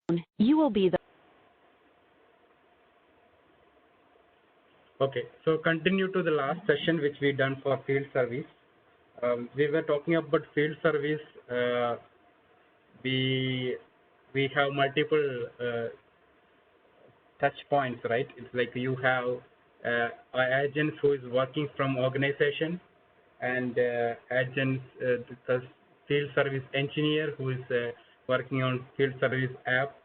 You will be the Okay, so continue to the last session which we done for field service. We were talking about field service. We have multiple touch points, right? It's like you have an agent who is working from organization, and agents, the field service engineer who is working on field service app,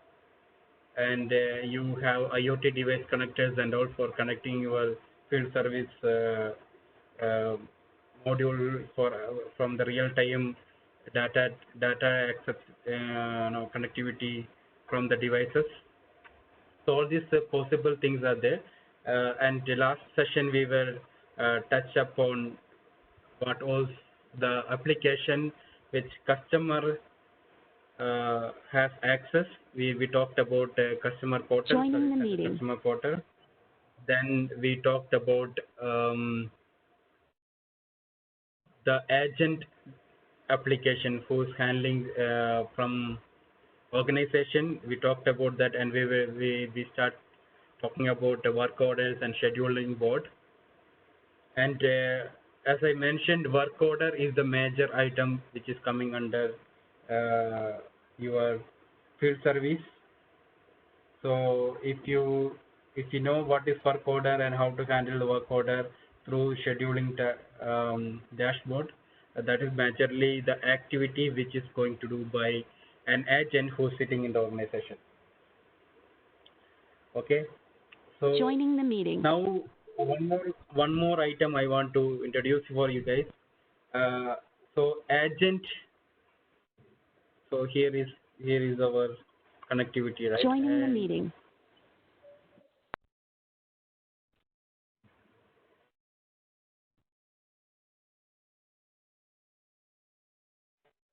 and you have IoT device connectors and all for connecting your field service uh, module for from the real-time data access connectivity from the devices. So all these possible things are there. And the last session we will touch upon what was the application which customer has access. We talked about customer portal. joining the meeting. Customer portal. Then we talked about the agent application who's handling from organization. We talked about that, and we start talking about the work orders and scheduling board. And as I mentioned, work order is the major item which is coming under your field service. So if you know what is work order and how to handle the work order through scheduling dashboard, that is majorly the activity which is going to do by an agent who's sitting in the organization. Okay, so Joining the meeting. now one more item I want to introduce for you guys. So agent. So here is our connectivity, right? Joining the meeting.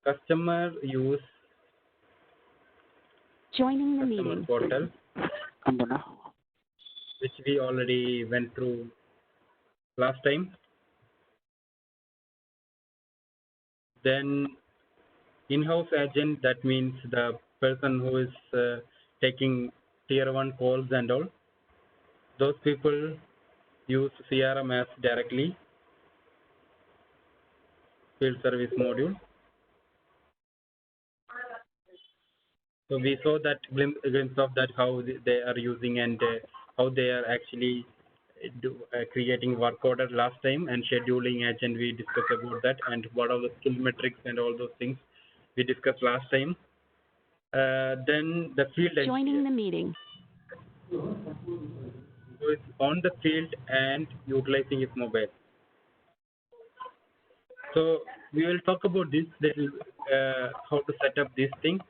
Customer use Joining the customer meeting. portal, which we already went through last time. Then in-house agent, that means the person who is taking tier 1 calls and all. Those people use CRM as directly field service module. So we saw that glimpse of that, how they are using and how they are actually creating work order last time, and scheduling agent we discussed about that, and what are the skill metrics and all those things we discussed last time. Then the field Joining the meeting. who is on the field and utilizing his mobile. So we will talk about this little how to set up this thing.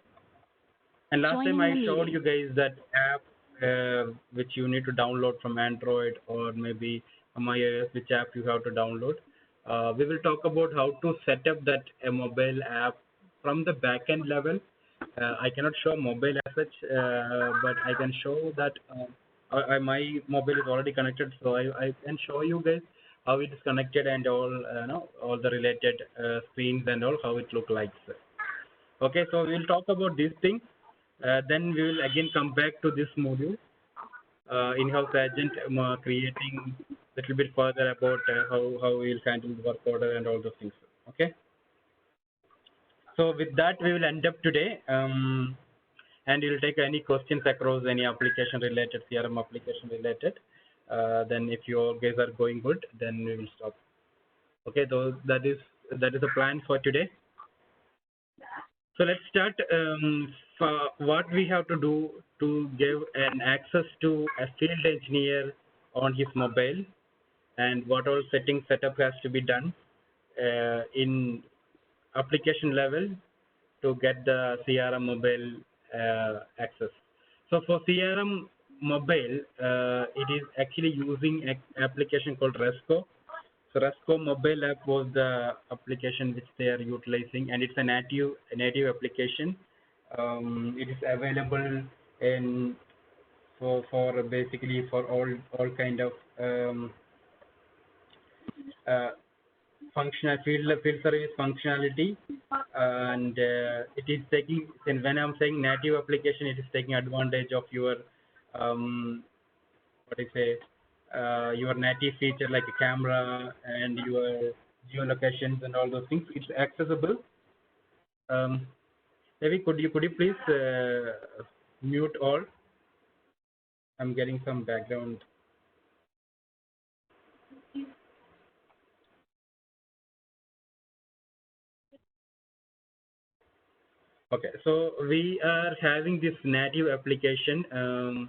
And last time I showed you guys that app which you need to download from Android or maybe from iOS, which app you have to download. We will talk about how to set up that mobile app from the backend level. I cannot show mobile as such, but I can show that my mobile is already connected, so I can show you guys how it is connected and all the related screens and all, how it look like. Okay, so we will talk about these things. Then we will again come back to this module, in-house agent, creating a little bit further about how we will handle the work order and all those things. Okay. So with that, we will end up today, and we will take any questions across any application related, CRM application related. Then if you guys are going good, then we will stop. Okay, so that is the plan for today. So let's start. What we have to do to give an access to a field engineer on his mobile, and what all setup has to be done in application level to get the CRM mobile access. So for CRM mobile, it is actually using an application called Resco. So Resco mobile app was the application which they are utilizing, and it's a native application. It is available in for basically for all kind of functional field service functionality, and it is taking, and when I'm saying native application, it is taking advantage of your what I say, your native feature like a camera and your geolocations and all those things. It's accessible. um, Maybe could you please mute all? I'm getting some background. Okay, so we are having this native application.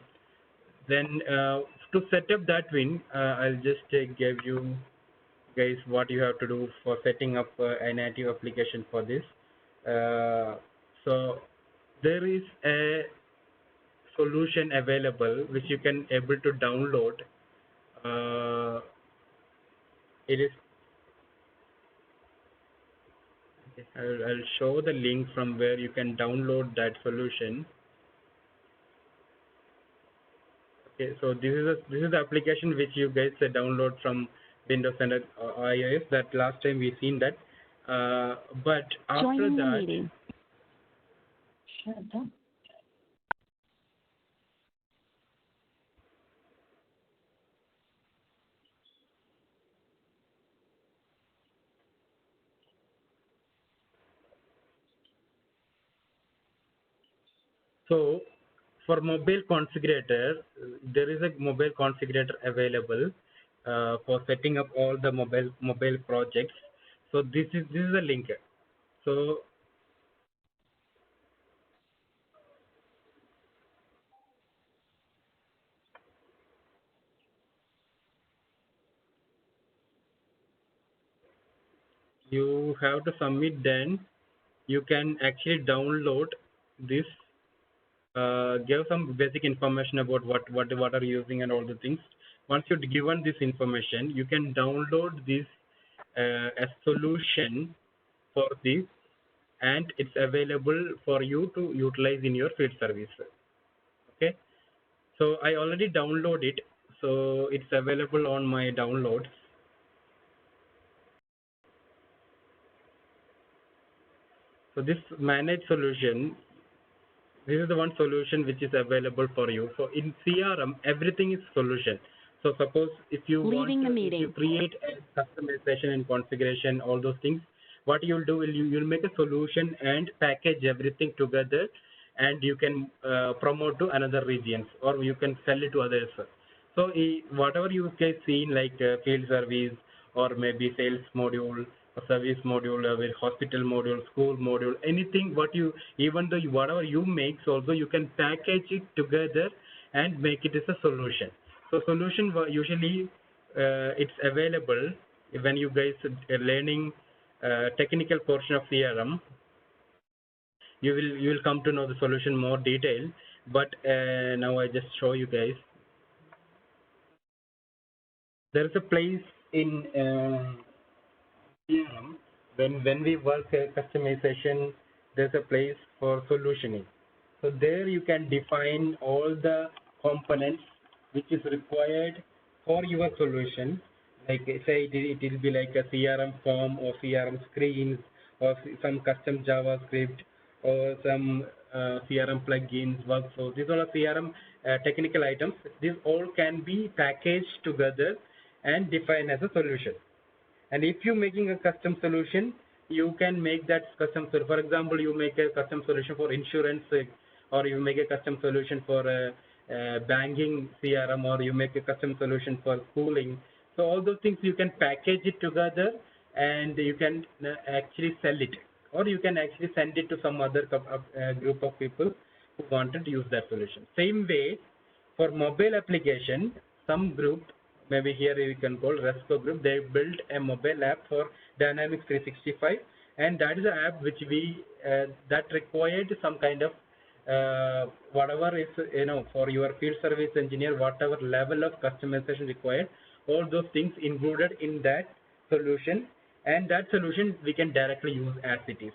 Then to set up that win, I'll just give you guys what you have to do for setting up a native application for this. So there is a solution available which you can able to download. It is, I'll show the link from where you can download that solution. Okay, so this is the application which you guys download from Windows and iOS. That last time we seen that, but after Joining the that, meeting. so for mobile configurator, there is a mobile configurator available for setting up all the mobile projects. So this is the link. So you have to submit, then you can actually download this, give some basic information about what are you using and all the things. Once you're given this information, you can download this a solution for this, and it's available for you to utilize in your field service. Okay, so I already download it, so it's available on my downloads. So this managed solution, this is the one solution which is available for you. So in CRM, everything is solution. So suppose if you Leaving want the to, if you meeting. create a customization and configuration, all those things, what you'll do is you'll make a solution and package everything together, and you can promote to another regions, or you can sell it to others. So whatever you guys seen, like field service or maybe sales module, a service module, with hospital module, school module, anything what you, even though whatever you make, also you can package it together and make it as a solution. So solution usually it's available when you guys are learning technical portion of CRM. You will come to know the solution more detail. But now I just show you guys. There is a place in CRM, when we work customization, there's a place for solutioning. So there you can define all the components which is required for your solution. Like say it will be like a CRM form or CRM screens or some custom JavaScript or some CRM plugins, workflows. These are all CRM technical items. These all can be packaged together and defined as a solution. And if you're making a custom solution, you can make that custom. So for example, you make a custom solution for insurance, or you make a custom solution for banking CRM, or you make a custom solution for schooling. So all those things you can package it together, and you can actually sell it, or you can actually send it to some other group of people who wanted to use that solution. Same way, for mobile application, some group, maybe here we can call Resco Group, they built a mobile app for Dynamics 365, and that is an app which we that required some kind of whatever is, for your field service engineer, whatever level of customization required, all those things included in that solution, and that solution we can directly use as it is.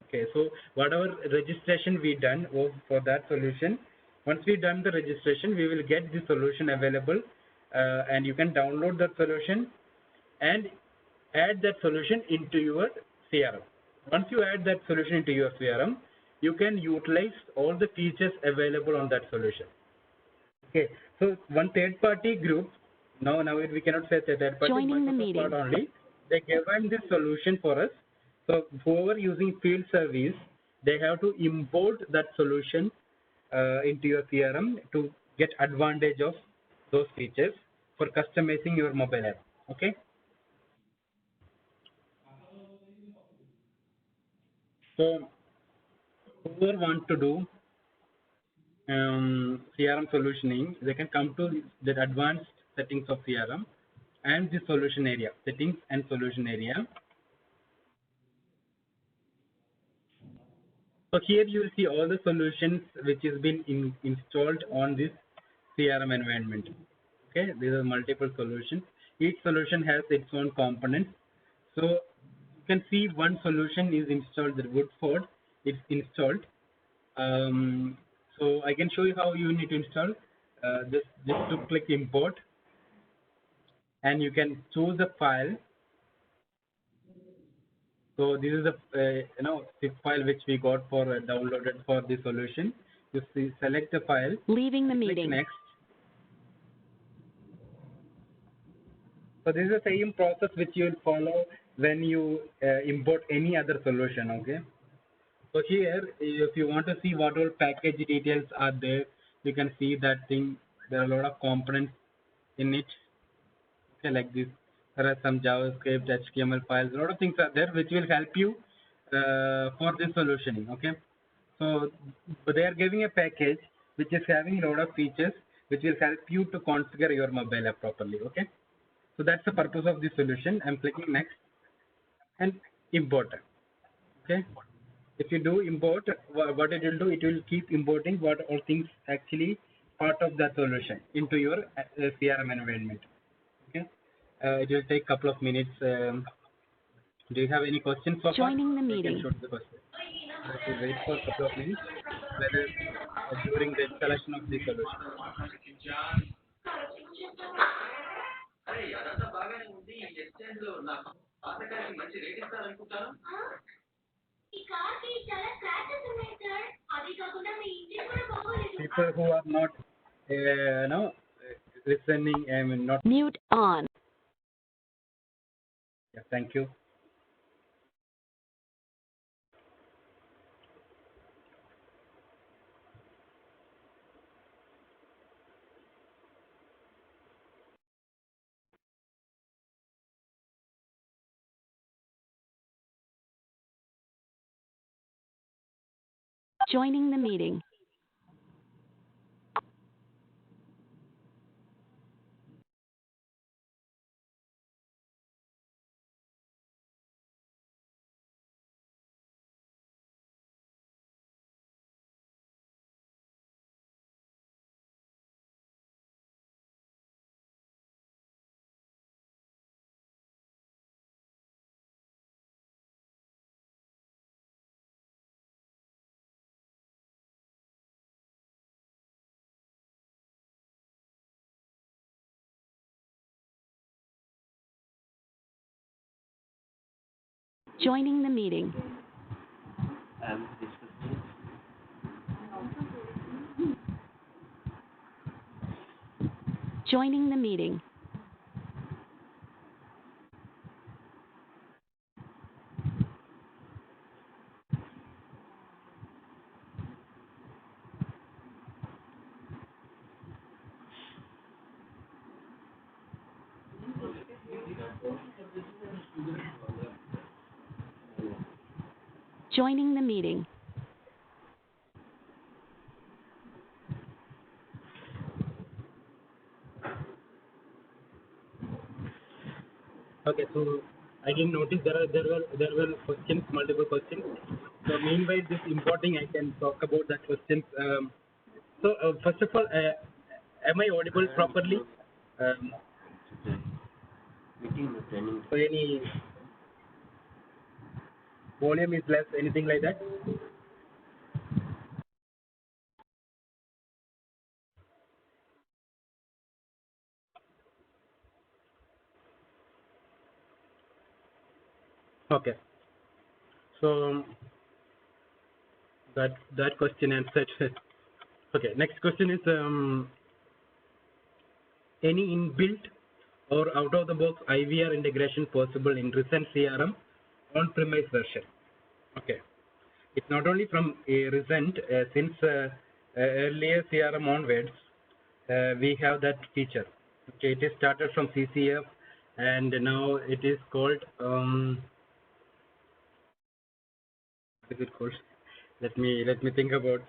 Okay, so whatever registration we done for that solution, once we done the registration, we will get the solution available, and you can download that solution and add that solution into your CRM. Once you add that solution into your CRM, you can utilize all the features available on that solution. Okay, so one third-party group, now we cannot say third party, Joining the Microsoft meeting. Cloud only, they given this solution for us. So whoever using field service, they have to import that solution into your CRM to get advantage of those features for customizing your mobile app. Okay. So whoever want to do CRM solutioning, they can come to the advanced settings of CRM and the solution area, settings and solution area. So here you will see all the solutions which has been installed on this CRM environment. Okay, these are multiple solutions. Each solution has its own components. So you can see one solution is installed, the Woodford, it's installed. So I can show you how you need to install. Just to click import, and you can choose a file. So this is a zip file which we got for downloaded for the solution. You see, select the file. Leaving the Click meeting. next. So this is the same process which you will follow when you import any other solution. Okay. So here, if you want to see what all package details are there, you can see that thing. There are a lot of components in it. Okay, like this. There are some JavaScript, HTML files. A lot of things are there which will help you for this solutioning. Okay. So they are giving a package which is having a lot of features which will help you to configure your mobile app properly. Okay. So that's the purpose of this solution. I'm clicking next and import. Okay. If you do import, what it will do, it will keep importing what all things actually part of that solution into your CRM environment. Okay. It will take a couple of minutes. Do you have any questions so far? Joining the You can meeting. shoot the question. Let me wait for a couple of minutes whether during the installation of the solution. People who are not listening, I mean not. Mute on. Yeah, thank you. Joining the meeting. Joining the meeting. Joining the meeting. Joining the meeting. Okay, so I didn't notice there were questions, multiple questions. So meanwhile, this importing, I can talk about that questions. So first of all, am I audible properly? So any volume is less, anything like that? Okay. So that question answered. Okay, next question is any inbuilt or out of the box IVR integration possible in recent CRM on-premise version? Okay, it's not only from recent, since earlier CRM onwards, we have that feature. Okay, it is started from CCF, and now it is called what is it called? Let me think about.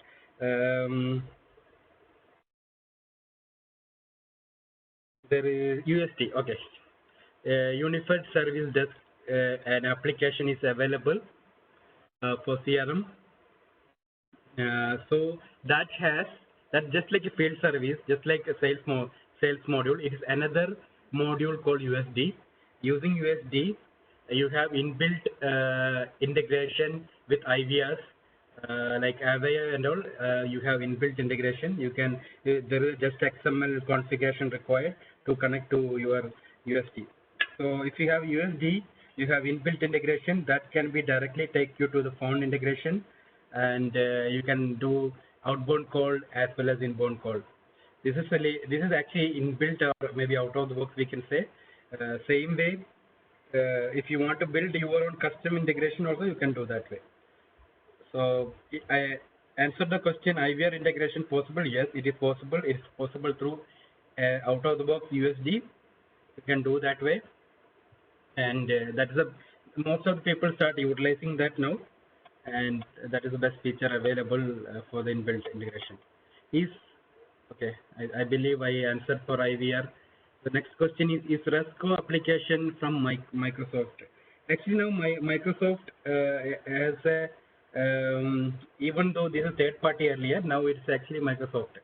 There is USD. Okay, Unified Service Desk, an application is available for CRM. So that's just like a field service, just like a sales module. It is another module called USD. Using USD, you have inbuilt integration with IVRs like Avaya and all. You have inbuilt integration. You can there is just XML configuration required to connect to your USD. So if you have USD, you have inbuilt integration that can be directly take you to the phone integration, and you can do outbound call as well as inbound call. This is actually inbuilt, or maybe out of the box we can say. Same way, if you want to build your own custom integration also, you can do that way. So I answered the question, IVR integration possible? Yes, it is possible. It's possible through out of the box USD. You can do that way, and that is most of the people start utilizing that now, and that is the best feature available for the inbuilt integration. Okay, I believe I answered for IVR. The next question is RESCO application from Microsoft? Actually, now Microsoft has a, even though this is third party earlier, now it's actually Microsoft.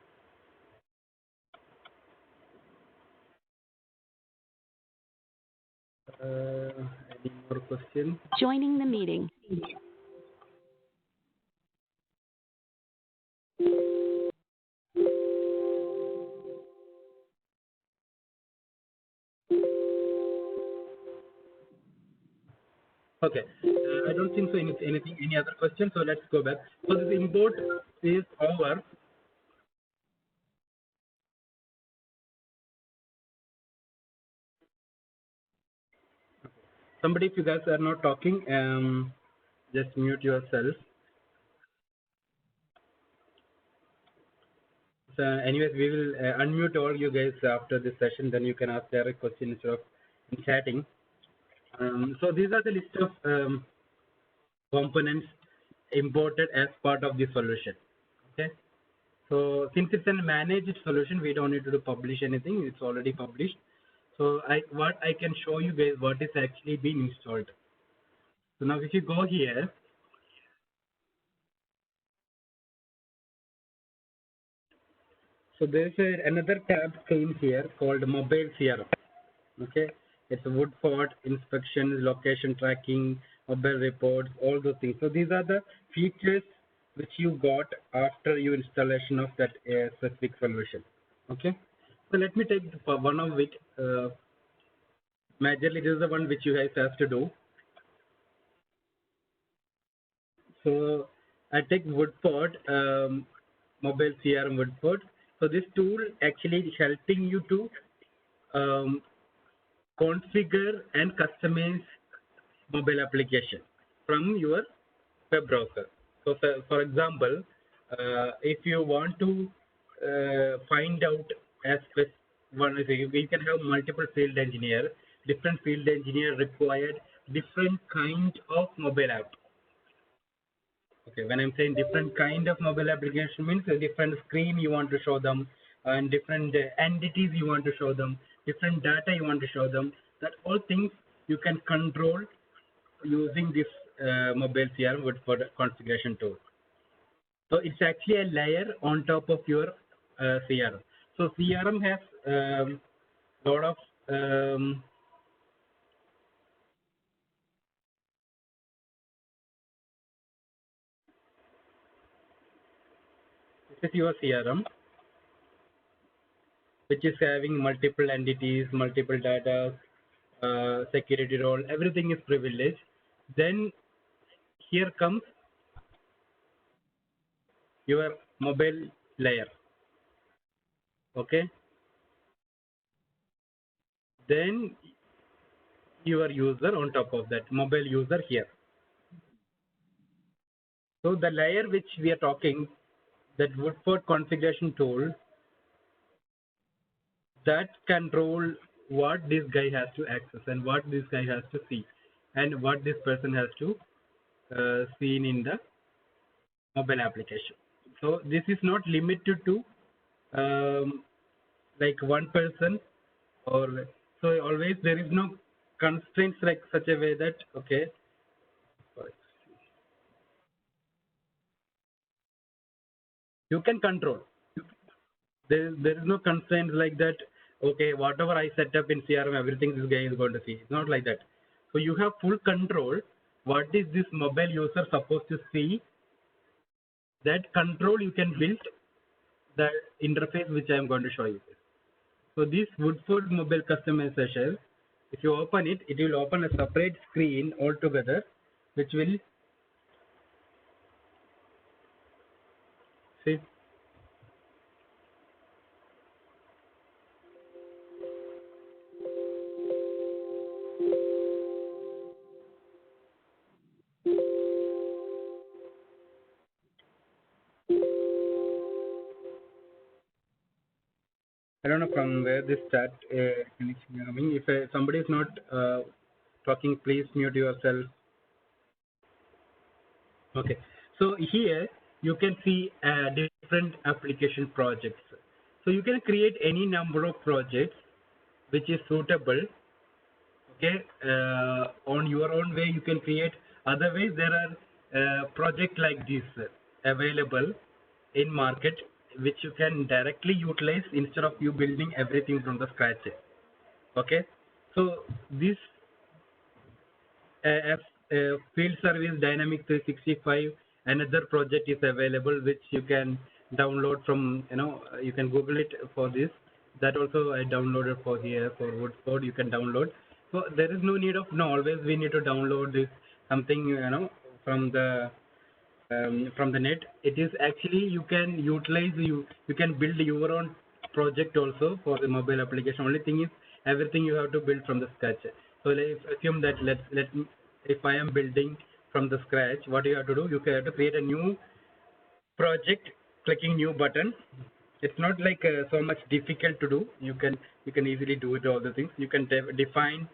Any more questions? Joining the meeting. Okay, I don't think so. Any other questions? So let's go back. So this import is over. Somebody, if you guys are not talking, just mute yourself. So anyways, we will unmute all you guys after this session. Then you can ask direct questions instead of chatting. So these are the list of components imported as part of the solution. Okay. So since it's a managed solution, we don't need to publish anything. It's already published. So what I can show you guys what is actually being installed. So now if you go here, so there's another tab came here called Mobile CRM. Okay, it's Woodford, inspections, location tracking, mobile reports, all those things. So these are the features which you got after your installation of that specific solution. Okay, so let me take one of which majorly this is the one which you guys have to do. So I take Woodford, mobile CRM Woodford. So this tool actually is helping you to configure and customize mobile application from your web browser. So for example, if you want to find out as one, we can have multiple field engineer, different field engineer required different kind of mobile app. Okay, when I'm saying different kind of mobile application means a different screen you want to show them, and different entities you want to show them, different data you want to show them. That all things you can control using this mobile CRM for the configuration tool. So it's actually a layer on top of your CRM. So CRM has lot of this is your CRM, which is having multiple entities, multiple data, security role, everything is privileged. Then here comes your mobile layer. Okay. Then your user on top of that, mobile user here. So the layer which we are talking, that Woodford configuration tool, that control what this guy has to access and what this guy has to see and what this person has to see in the mobile application. So this is not limited to like one person, or so always there is no constraints like such a way that okay, you can control. There is no constraint like that. Okay, whatever I set up in CRM, everything this guy is going to see. It's not like that. So you have full control. What is this mobile user supposed to see? That control you can build the interface which I am going to show you. So this Woodford mobile customization, if you open it, it will open a separate screen altogether, which will see. I don't know from where this chat connection is coming. If somebody is not talking, please mute yourself. Okay. So here you can see different application projects. So you can create any number of projects which is suitable. Okay. On your own way you can create. Otherwise there are projects like this available in market which you can directly utilize instead of you building everything from the scratch. Okay. So this field service dynamic 365, another project is available which you can download from, you can google it for this. That also I downloaded for here for Woodford. You can download. So there is no need of always we need to download this something from the net. It is actually you can utilize, you can build your own project also for the mobile application. Only thing is everything you have to build from the scratch. So let's assume that if I am building from the scratch, what you have to do, you have to create a new project, clicking new button. It's not like so much difficult to do. You can easily do it, all the things. You can define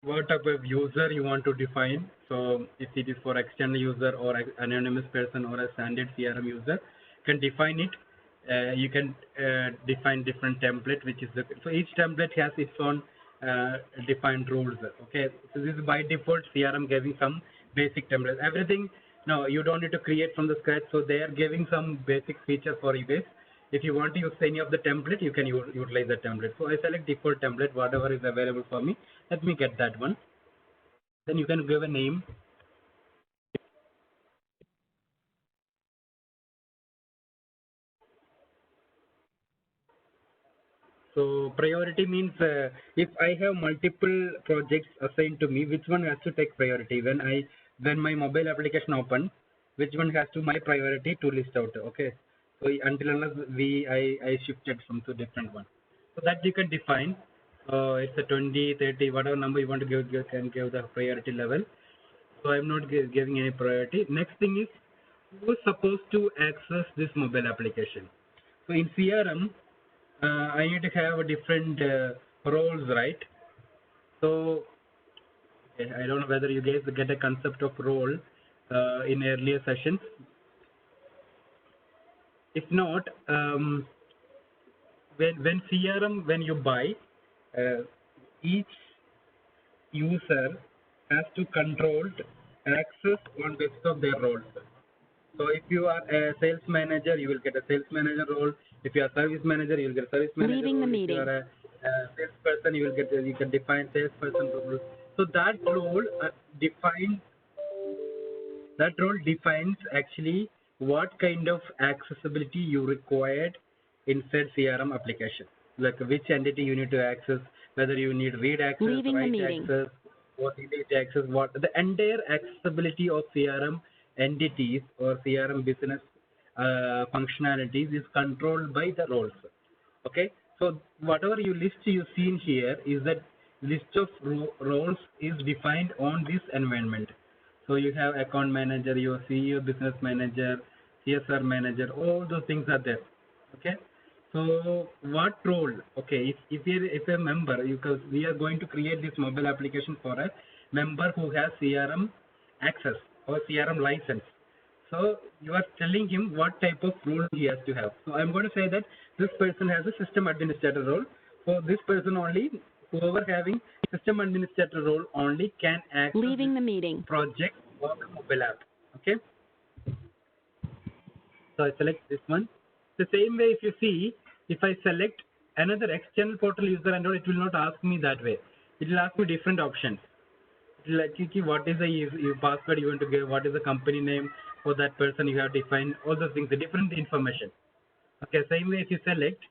what type of user you want to define. So if it is for external user or an anonymous person or a standard CRM user, can define it. You can define different template, which is so each template has its own defined rules. Okay, so this is by default CRM giving some basic templates. Everything, no, you don't need to create from the scratch. So they are giving some basic features for you guys. If you want to use any of the template, you can utilize the template. So I select default template, whatever is available for me. Let me get that one. Then you can give a name. So priority means if I have multiple projects assigned to me, which one has to take priority? When my mobile application open, which one has to my priority to list out? Okay. So until unless I shifted from to different one. So that you can define. It's a 20, 30, whatever number you want to give, you can give the priority level. So I'm not giving any priority. Next thing is who is supposed to access this mobile application. So in CRM, I need to have different roles, right? So okay, I don't know whether you guys get a concept of role in earlier sessions. If not, when CRM, when you buy, each user has to control access on basis of their roles. So if you are a sales manager, you will get a sales manager role. If you are a service manager, you will get a service manager Leaving the role. meeting. If you are a salesperson, you can define salesperson role. So that role defines actually what kind of accessibility you required inside CRM application. Like which entity you need to access, whether you need read access, Leaving the write meeting. access, or delete access, what the entire accessibility of CRM entities or CRM business functionalities is controlled by the roles. Okay, so whatever you seen here is that list of roles is defined on this environment. So you have account manager, your CEO, business manager, CSR manager, all those things are there. Okay, so what role? Okay, if a member, because we are going to create this mobile application for a member who has CRM access or CRM license. So you are telling him what type of role he has to have. So I'm going to say that this person has a system administrator role. For this person only, whoever having system administrator role only can access Leaving the this meeting. project or the mobile app. Okay. So I select this one. The same way, if you see, if I select another external portal user and all, it will not ask me that way. It will ask me different options. Like what is the password you want to give, what is the company name for that person you have defined, all those things, the different information. Okay, same way if you select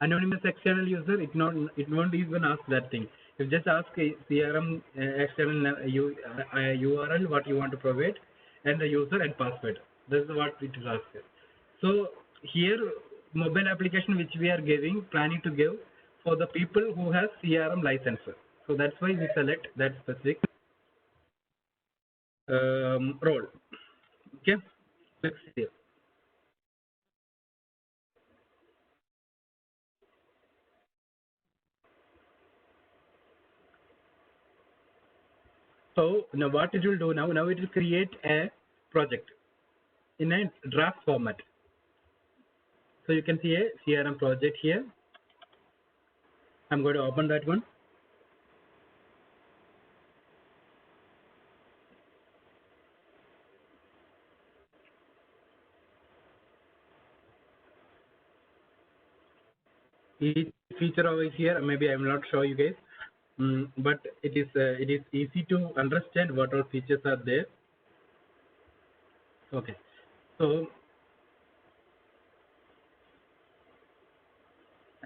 anonymous external user, it won't even ask that thing. You just ask a CRM external URL what you want to provide and the user and password. This is what it will ask. So here mobile application which we are planning to give for the people who have CRM licenses. So that's why we select that specific role. Okay, let's see. So now what it will do now it will create a project in a draft format. So you can see a CRM project here. I'm going to open that one. Each feature over here, maybe I will not show you guys, but it is easy to understand what all features are there. Okay, so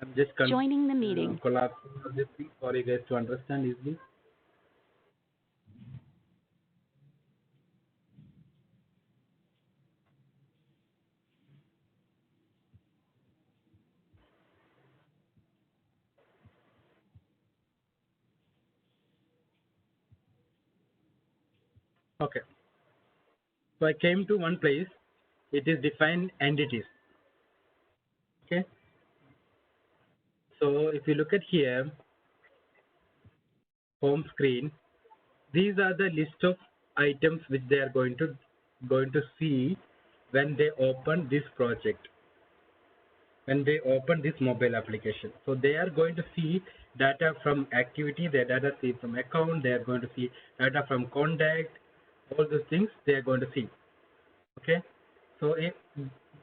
I'm just Joining the meeting. collapsing this thing for you guys to understand easily. Okay, so I came to one place. It is defined entities. Okay, so if you look at here, home screen, these are the list of items which they are going to see when they open this project, when they open this mobile application. So they are going to see data from activity, their data see from account, they are going to see data from contact, all those things they are going to see. Okay, so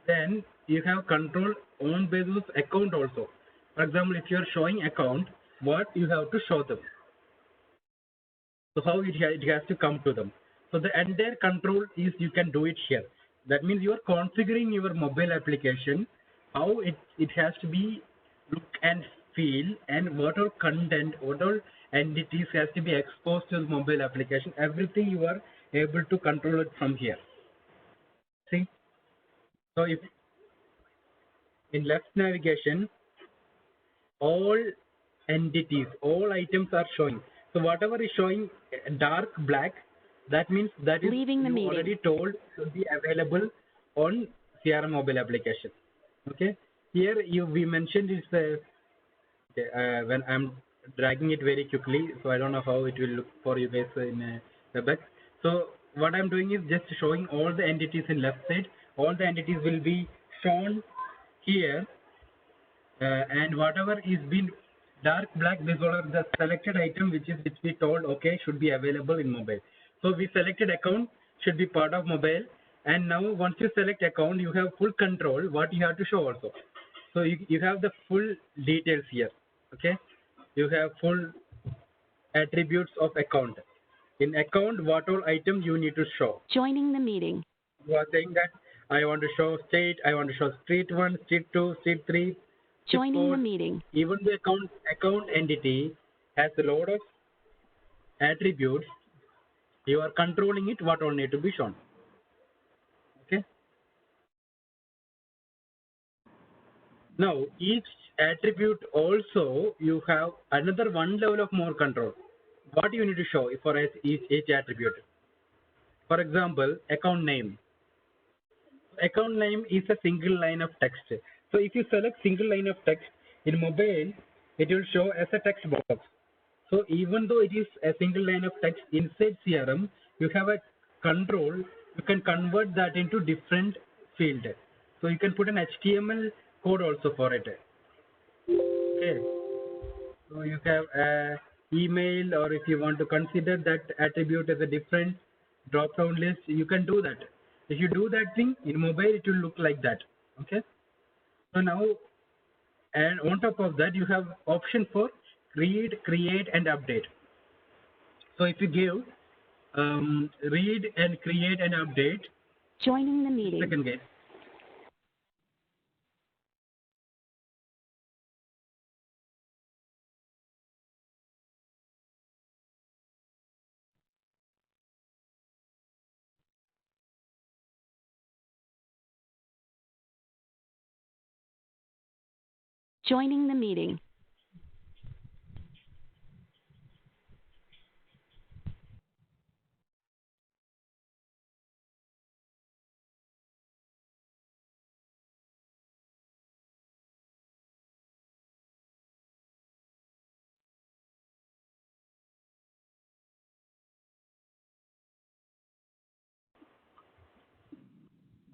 then you have control on basis account also. For example, if you are showing account, what you have to show them. So how it has to come to them. So the entire control is you can do it here. That means you are configuring your mobile application, how it has to be look and feel, and what all content, what all entities has to be exposed to the mobile application. Everything you are able to control it from here. See? So if in left navigation, all entities, all items are showing. So whatever is showing dark black, that means that is Leaving the you meeting. already told to be available on CRM mobile application. Okay, here we mentioned is when I'm dragging it very quickly, so I don't know how it will look for you guys in WebEx. So what I'm doing is just showing all the entities in left side. All the entities will be shown here, and whatever is been dark black, these are the selected item which we told okay should be available in mobile. So we selected account should be part of mobile, and now once you select account, you have full control what you have to show also. So you have the full details here. Okay, you have full attributes of account. In account, what all items you need to show. Joining the meeting. You are saying that I want to show state, I want to show street 1, street 2, street 3. Joining the code. meeting. Even the account entity has a lot of attributes, you are controlling it, what all need to be shown. Okay. Now, each attribute also, you have another one level of more control. What you need to show for each attribute. For example, account name. Account name is a single line of text. So if you select single line of text in mobile, it will show as a text box. So even though it is a single line of text inside CRM, you have a control. You can convert that into different field. So you can put an HTML code also for it. Okay. So you have a email, or if you want to consider that attribute as a different drop down list, you can do that. If you do that thing in mobile, it will look like that. Okay. So now, and on top of that, you have option for read, create, and update. So if you give read and create and update. Joining the meeting. Second guys. Joining the meeting.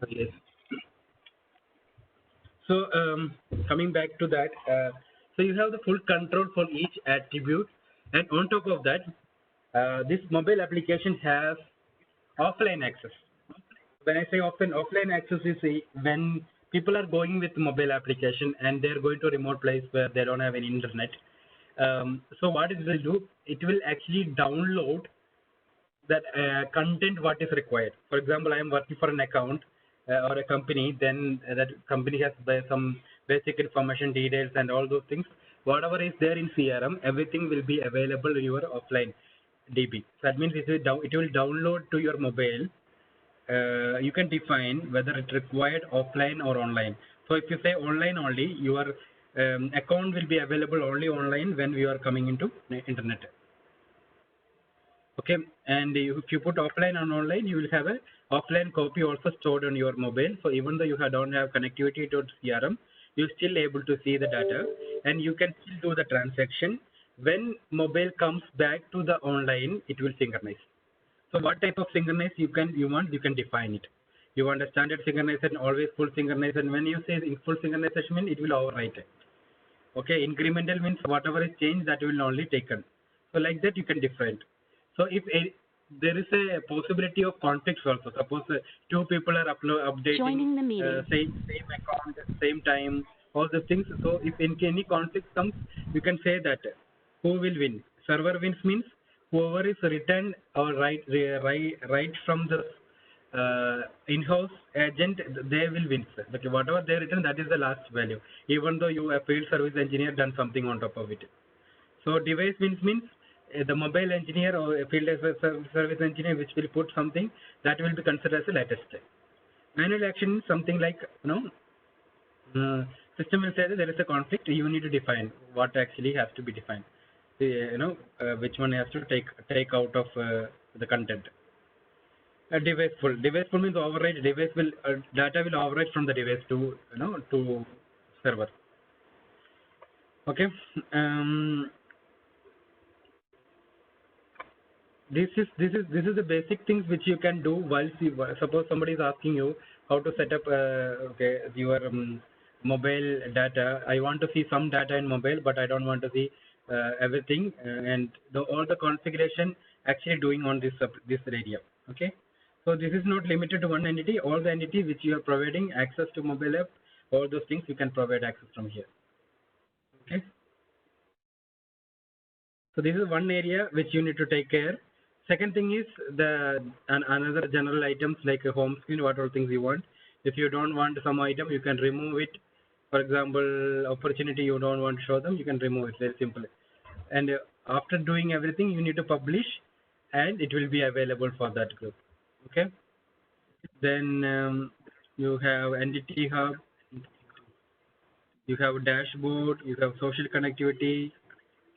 Yes. So coming back to that, so you have the full control for each attribute, and on top of that, this mobile application has offline access. When I say offline access is when people are going with mobile application and they're going to a remote place where they don't have any internet. So what it will do, it will actually download that content what is required. For example, I am working for an account or a company, then that company has some basic information details and all those things. Whatever is there in CRM, everything will be available in your offline DB. So that means it will download to your mobile. You can define whether it required offline or online. So if you say online only, your account will be available only online when we are coming into the internet. Okay, and if you put offline and online, you will have a offline copy also stored on your mobile. So even though you don't have connectivity to CRM, you're still able to see the data, and you can still do the transaction. When mobile comes back to the online, it will synchronize. So what type of synchronize you want, you can define it. You want a standard synchronization, always full synchronization. When you say in full synchronization, means it will overwrite it. Okay, incremental means whatever is changed, that will only taken. So like that you can define. So if there is a possibility of conflicts also. Suppose two people are Joining the updating meeting. same account, same time, all the things. So if any conflict comes, you can say that who will win. Server wins means whoever is returned or right from the in-house agent, they will win. Okay, whatever they return, that is the last value. Even though you a field service engineer done something on top of it. So device means the mobile engineer or a field service engineer which will put something that will be considered as a latest. Manual action is something like system will say that there is a conflict. You need to define what actually has to be defined. Which one has to take out of the content. Device full. Device full means override. Device will data will override from the device to to server. Okay. This is the basic things which you can do while suppose somebody is asking you how to set up your mobile data. I want to see some data in mobile, but I don't want to see everything, and all the configuration actually doing on this area. Okay, so this is not limited to one entity. All the entity which you are providing access to mobile app, all those things you can provide access from here. Okay. So this is one area which you need to take care. Second thing is another general items like a home screen, what all things you want. If you don't want some item, you can remove it. For example, opportunity you don't want to show them, you can remove it. Very simple. And after doing everything, you need to publish, and it will be available for that group. Okay. Then you have entity hub, you have dashboard, you have social connectivity.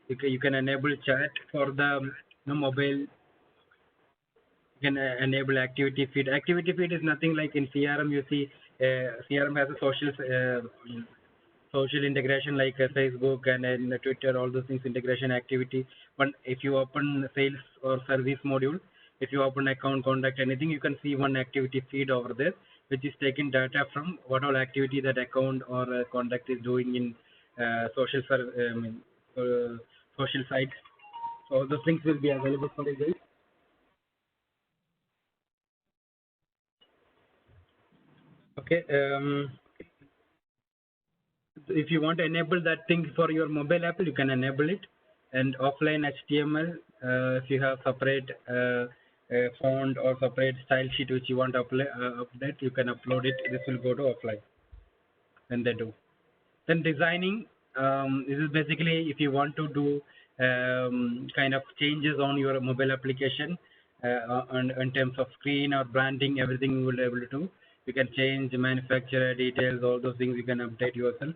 You can enable chat for the mobile. You can enable activity feed. Activity feed is nothing like in CRM. You see, CRM has a social integration like Facebook and Twitter, all those things, integration activity. But if you open sales or service module, if you open account, contact, anything, you can see one activity feed over there, which is taking data from what all activity that account or contact is doing in social sites. So all those things will be available for you guys. Okay. If you want to enable that thing for your mobile app, you can enable it. And offline HTML, if you have separate font or separate style sheet which you want to update, you can upload it. This will go to offline when they do. Then designing, this is basically if you want to do kind of changes on your mobile application in terms of screen or branding, everything you will be able to do. You can change manufacturer details, all those things you can update yourself.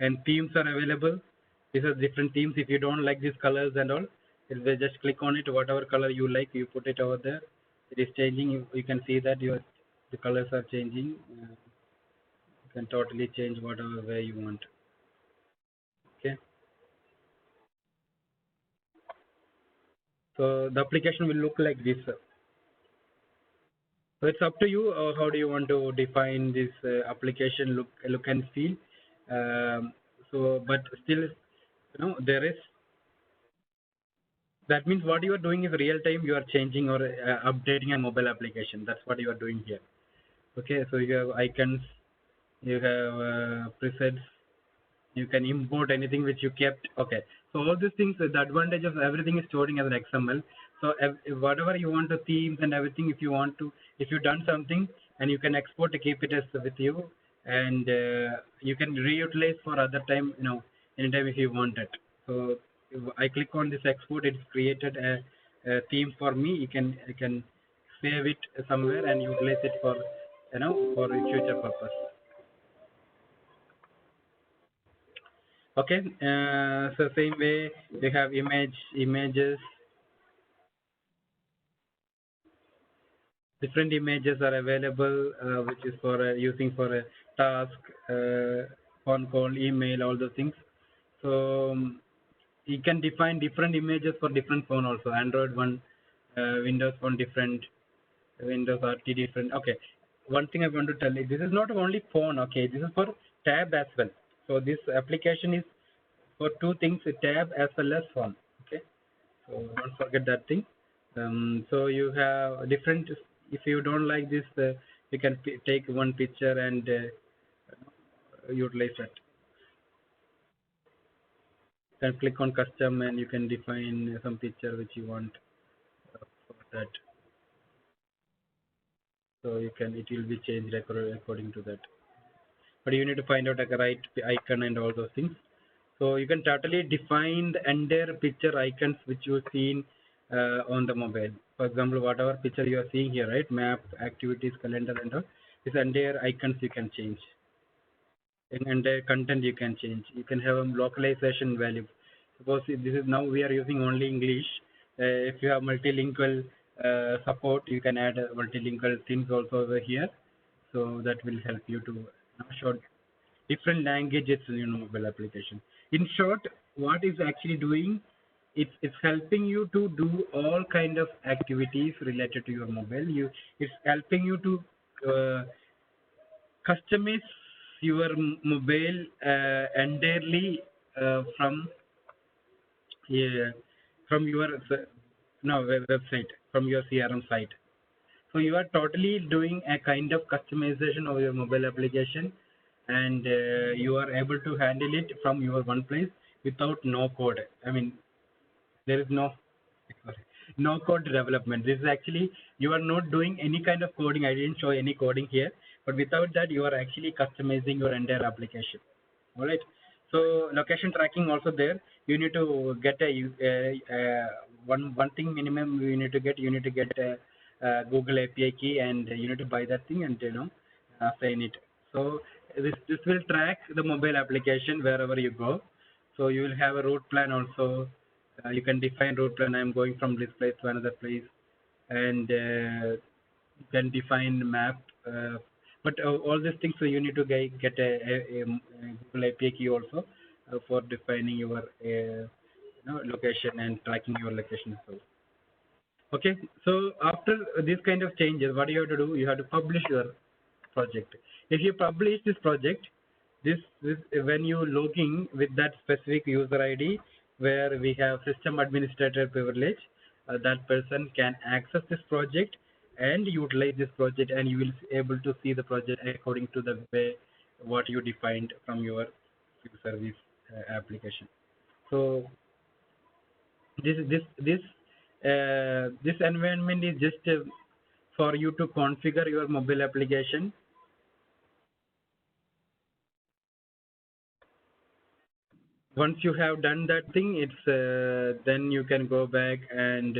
And themes are available. These are different themes. If you don't like these colors and all, just click on it. Whatever color you like, you put it over there. It is changing. You can see that the colors are changing. You can totally change whatever way you want. Okay. So the application will look like this. So it's up to you. How do you want to define this application look and feel? But still, there is. That means what you are doing is real time. You are changing or updating a mobile application. That's what you are doing here. Okay. So you have icons, you have presets. You can import anything which you kept. Okay. So all these things, the advantage of everything is storing as an XML. So whatever you want to themes and everything, if you've done something and you can export to keep it as with you, and you can reutilize for other time, anytime if you want it. So if I click on this export, it's created a theme for me. I can save it somewhere and utilize it for for future purpose. Okay. So same way we have images. Different images are available, which is for using for a task, phone call, email, all those things. So you can define different images for different phone also. Android one, Windows one different, Windows RT different. Okay. One thing I want to tell you, this is not only phone. Okay, this is for tab as well. So this application is for two things: tab as well as phone. Okay. So don't forget that thing. So you have different. If you don't like this, you can take one picture and utilize it. You can click on custom and you can define some picture which you want for that. So it will be changed according to that. But you need to find out like a right icon and all those things. So you can totally define the entire picture icons which you've seen on the mobile. For example, whatever picture you are seeing here, right? Map, activities, calendar, and all. These entire icons you can change. In entire content you can change. You can have a localization value. Suppose this is now we are using only English. If you have multilingual support, you can add multilingual things also over here. So that will help you to show different languages in mobile application. In short, what is actually doing, it's helping you to do all kind of activities related to your mobile. It's helping you to customize your mobile entirely from your website, from your CRM site. So you are totally doing a kind of customization of your mobile application, and you are able to handle it from your one place without no code. I mean, there is no code development. This is actually, you are not doing any kind of coding. I didn't show any coding here, but without that, you are actually customizing your entire application. All right. So location tracking also there. you need to get one thing minimum. You need to get a Google API key, and you need to buy that thing and sign it. So this will track the mobile application wherever you go. So you will have a route plan also. You can define route plan. I'm going from this place to another place, and you can define map. But all these things, so you need to get a Google API key also for defining your location and tracking your location. So okay, so after this kind of changes, what you have to do? You have to publish your project. If you publish this project, this when you logging with that specific user ID where we have system administrator privilege, that person can access this project and utilize this project, and you will be able to see the project according to the way what you defined from your service application. So this environment is just for you to configure your mobile application. Once you have done that thing, it's then you can go back and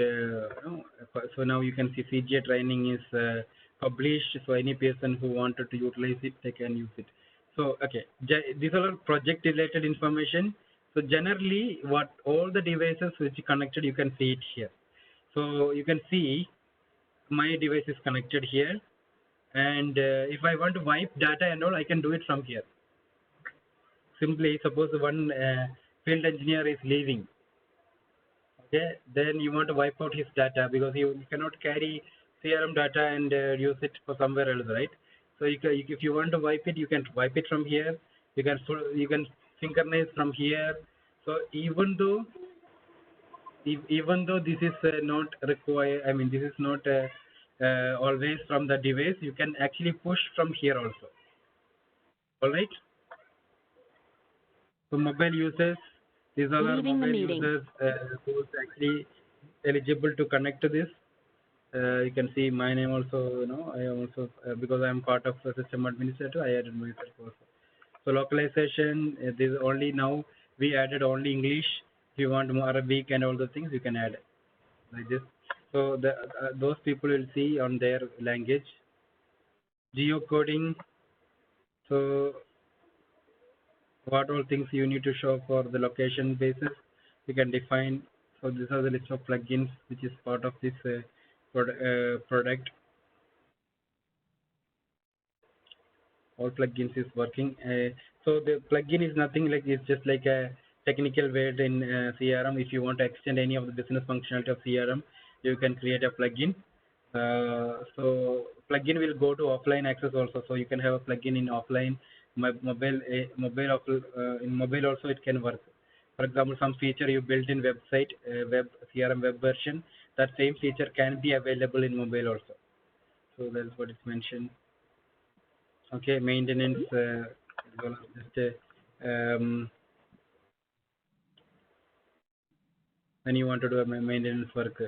so now you can see CGA training is published, so any person who wanted to utilize it, they can use it. So okay, these are all project related information. So generally what all the devices which are connected, you can see it here. So you can see my device is connected here, and if I want to wipe data and all, I can do it from here. Simply suppose one field engineer is leaving, okay, then you want to wipe out his data because you cannot carry CRM data and use it for somewhere else, right? So if you want to wipe it, you can wipe it from here. You can synchronize from here. So even though this is not required, I mean this is not always from the device, you can actually push from here also. All right. So mobile users, these are our mobile users who is actually eligible to connect to this. You can see my name also. I am also because I am part of the system administrator. I added myself also. So localization, this only now we added only English. If you want more Arabic and all the things, you can add like this. So those people will see on their language. Geocoding. So what all things you need to show for the location basis, you can define. So these are the list of plugins which is part of this product. All plugins is working. So the plugin is nothing like, it's just like a technical word in CRM. If you want to extend any of the business functionality of CRM, you can create a plugin. So plugin will go to offline access also. So you can have a plugin in offline mobile. In mobile also it can work. For example, some feature you built in website, web CRM web version, that same feature can be available in mobile also. So that's what is mentioned. Okay, maintenance. Just when you want to do a maintenance work.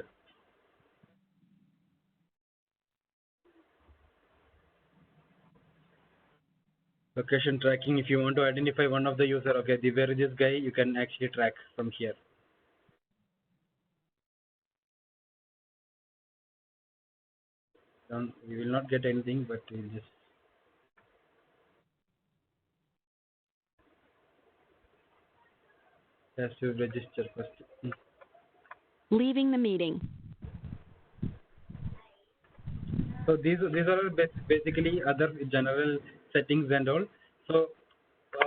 Location tracking, if you want to identify one of the user, okay, where is this guy, you can actually track from here. You will not get anything, but you will just has to register first. Leaving the meeting. So these are basically other general settings and all. So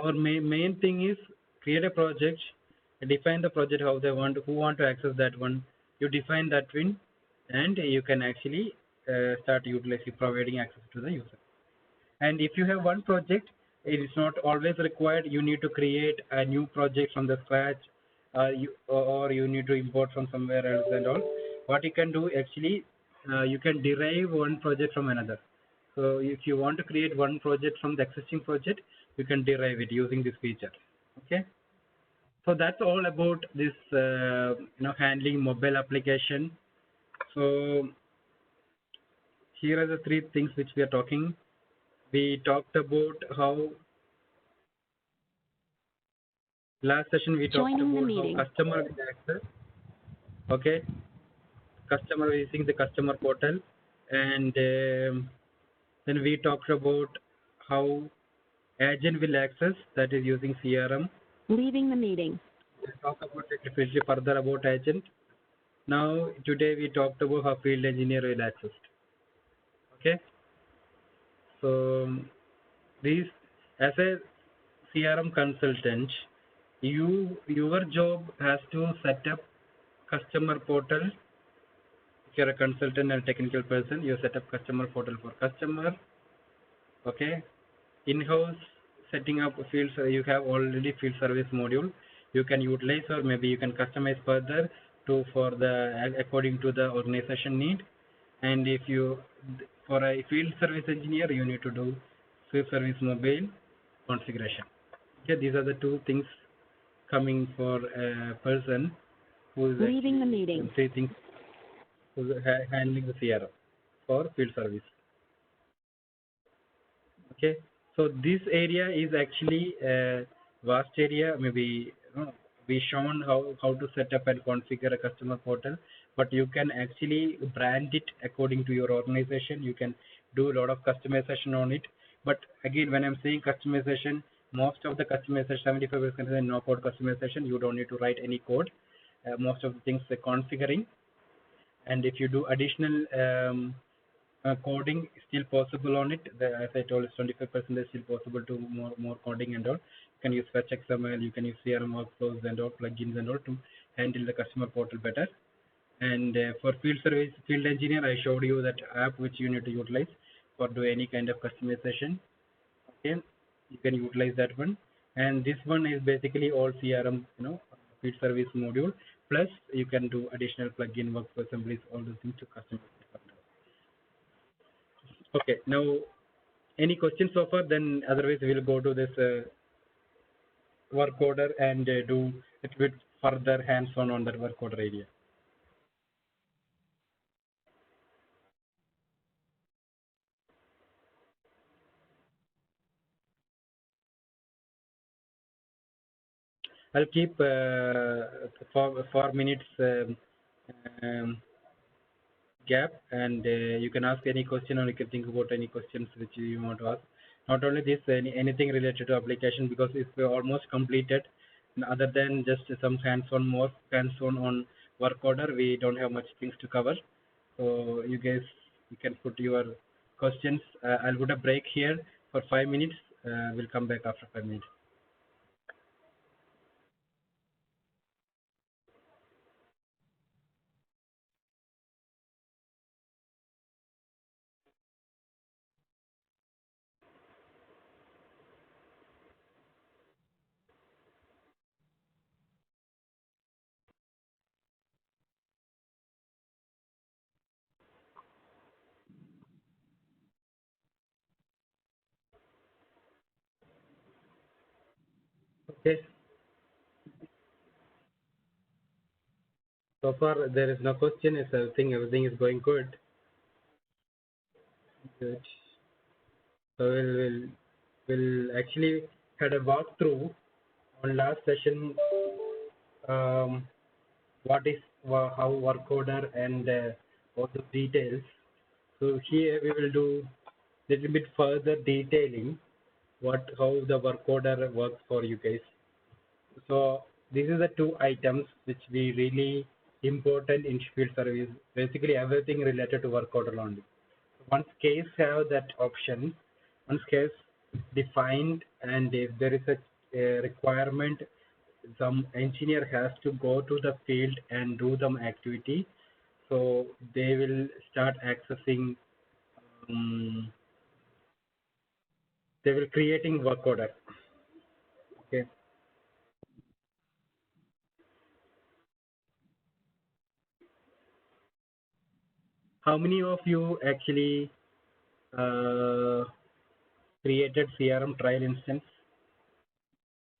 our main thing is create a project, define the project how they want, who want to access that one. You define that one, and you can actually start utilizing, providing access to the user. And if you have one project, it is not always required. You need to create a new project from the scratch, or you need to import from somewhere else and all. What you can do actually, you can derive one project from another. So if you want to create one project from the existing project, you can derive it using this feature. Okay. So that's all about this, handling mobile application. So here are the three things which we are talking. We talked about how Last session we talked Joining the about meeting. how customer will access. Okay, customer using the customer portal, and then we talked about how agent will access, that is using CRM. Leaving the meeting. We'll talk about it little further about agent. Now today we talked about how field engineer will access. Okay, so these, as a CRM consultant, your job has to set up customer portal. If you're a consultant and technical person, you set up customer portal for customer. Okay, in-house setting up field, you have already field service module. You can utilize, or maybe you can customize further to for the according to the organization need. And if you, for a field service engineer, you need to do field service mobile configuration. Okay, these are the two things coming for a person who is Leaving the meeting. three things, who is handling the CRM for field service. Okay, so this area is actually a vast area. Maybe we shown how to set up and configure a customer portal, but you can actually brand it according to your organization. You can do a lot of customization on it. But again, when I'm saying customization, most of the customization, 75% is no code customization. You don't need to write any code. Most of the things are configuring, and if you do additional coding, still possible on it. As I told, 25% is still possible to more coding and all. You can use fetch XML, you can use CRM workflows and all, plugins and all to handle the customer portal better. And for field service, field engineer, I showed you that app which you need to utilize for do any kind of customization. Okay, you can utilize that one. And this one is basically all CRM, field service module. Plus, you can do additional plugin workflow assemblies, all those things to customize. Okay, now any questions so far? Then otherwise we'll go to this work order and do a bit further hands-on on that work order area. I'll keep 4 minutes gap, and you can ask any question, or you can think about any questions which you want to ask. Not only this, anything related to application, because it's almost completed. Other than just some hands-on, more hands-on on work order, we don't have much things to cover. So you guys, you can put your questions. I'll put a break here for 5 minutes. We'll come back after 5 minutes. Okay. So far, there is no question. It's everything is going good. Good. So we'll actually had a walkthrough on last session. What is how work order and all the details. So here we will do little bit further detailing how the work order works for you guys. So these are the two items which we really important in field service. Basically everything related to work order only. Once case have that option, once case defined, and if there is a requirement, some engineer has to go to the field and do some activity. So they will start accessing, they will creating work order. Okay. How many of you actually created CRM trial instance?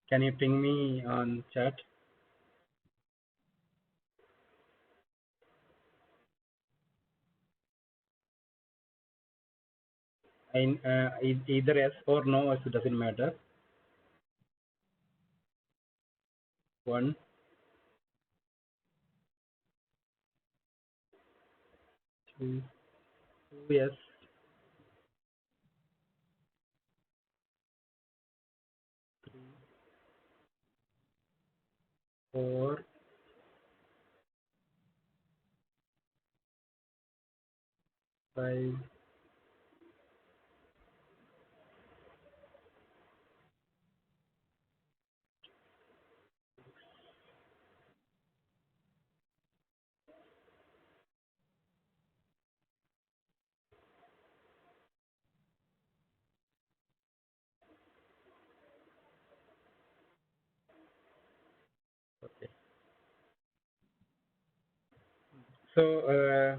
Can you ping me on chat? In either yes or no, it doesn't matter. 1, 2, yes, 4, 5, okay. So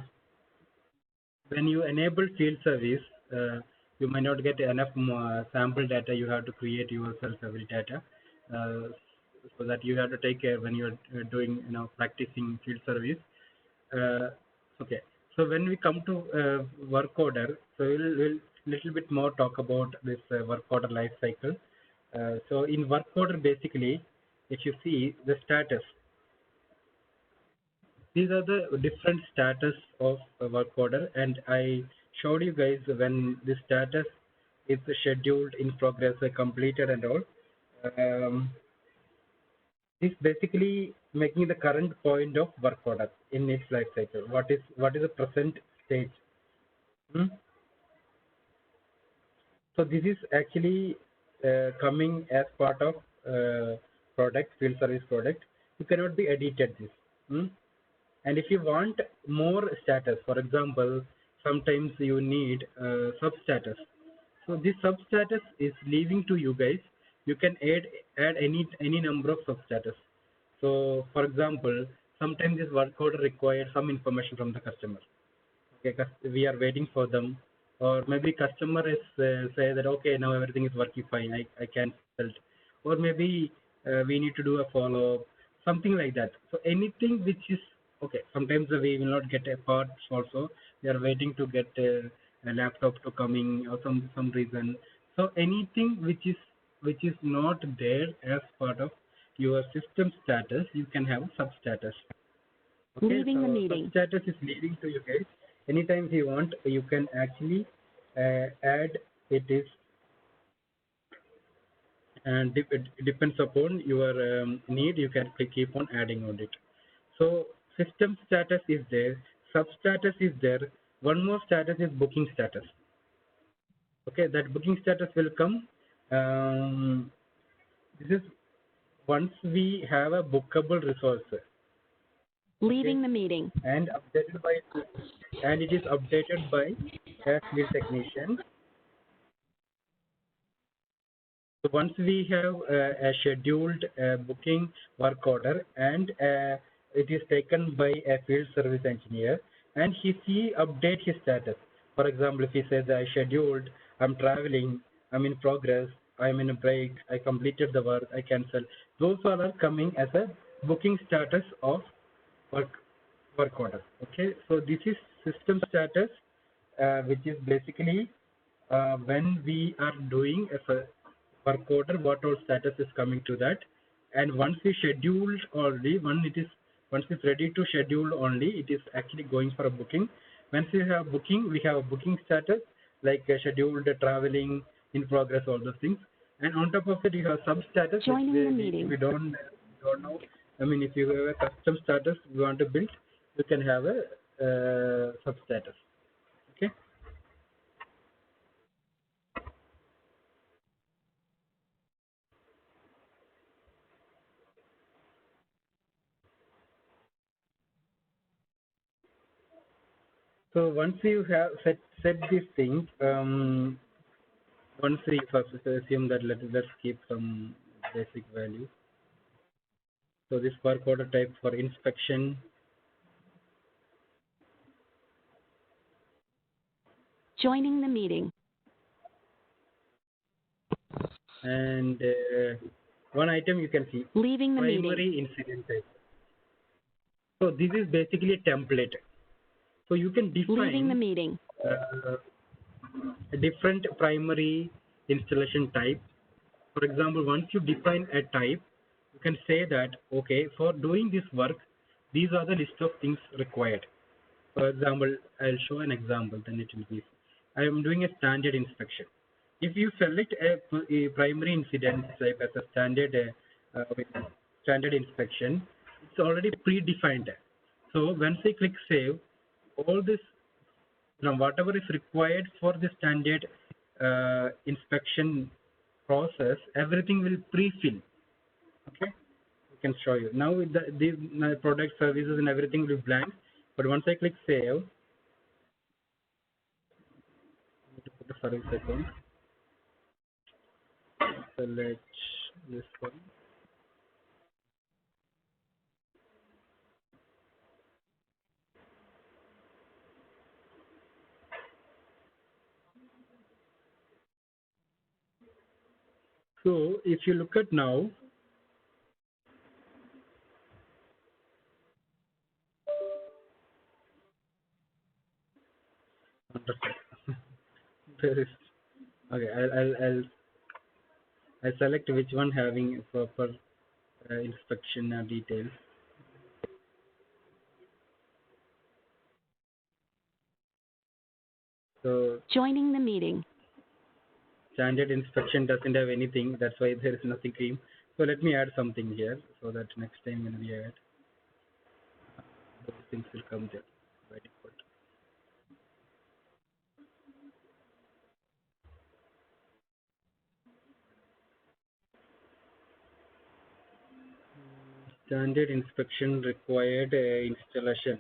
when you enable field service, you might not get enough sample data. You have to create yourself every data, uh, so that you have to take care when you're doing, practicing field service. Uh, okay. So when we come to work order, so we'll little bit more talk about this work order life cycle. So in work order, basically, if you see the status, these are the different status of a work order, and I showed you guys when the status is scheduled, in progress, completed, and all. Um, this basically making the current point of work order in its life cycle. What is the present stage? Hmm? So this is actually coming as part of product, field service product. You cannot be edited this. Hmm? And if you want more status, for example, sometimes you need sub status. So this sub status is leaving to you guys. You can add any number of sub status. So for example, sometimes this work order requires some information from the customer. Okay, we are waiting for them, or maybe customer is say that okay, now everything is working fine, I cancelled, or maybe we need to do a follow up, something like that. So anything which is okay, sometimes we will not get a parts also, we are waiting to get a laptop to coming or some reason. So anything which is not there as part of your system status, you can have sub status. Okay, Leaving the so meeting. substatus is leading to you guys. Anytime you want, you can actually add it is, and it depends upon your need. You can keep on adding on it. So system status is there, substatus is there. One more status is booking status. Okay, that booking status will come. This is once we have a bookable resource. Okay, Leaving the meeting. and updated by, and it is updated by a field technician. So once we have a scheduled booking work order, and it is taken by a field service engineer, and he update his status. For example, if he says I scheduled, I'm traveling, I'm in progress, I'm in a break, I completed the work, I cancel. Those all are coming as a booking status of work work order. Okay, so this is system status, which is basically when we are doing a work order, what all status is coming to that. And once we scheduled already, once it's ready to schedule only, it is actually going for a booking. Once we have booking, we have a booking status like scheduled, traveling, in progress, all those things. And on top of it, you have sub status. Joining the meeting. If you don't know, I mean, if you have a custom status you want to build, you can have a sub status. Okay. So once you have set this thing, once we first assume that let's keep some basic value. So this work order type for inspection, Joining the meeting. and one item you can see Leaving the primary meeting. incident type. So this is basically a template. So you can Leaving the define meeting. a different primary installation type. For example, once you define a type, you can say that, okay, for doing this work, these are the list of things required. For example, I'll show an example, then it will be. I am doing a standard inspection. If you select a primary incident type as a standard inspection, it's already predefined. So once I click save, all this from whatever is required for the standard inspection process, everything will pre-fill. Okay, I can show you now. With these my product services and everything will be blank, but once I click save, put the service account, select this one. So if you look at now, there is, okay, I'll select which one having proper inspection details. So Joining the meeting. standard inspection doesn't have anything. That's why there is nothing cream. So let me add something here so that next time when we add, those things will come there by default. Standard inspection required installation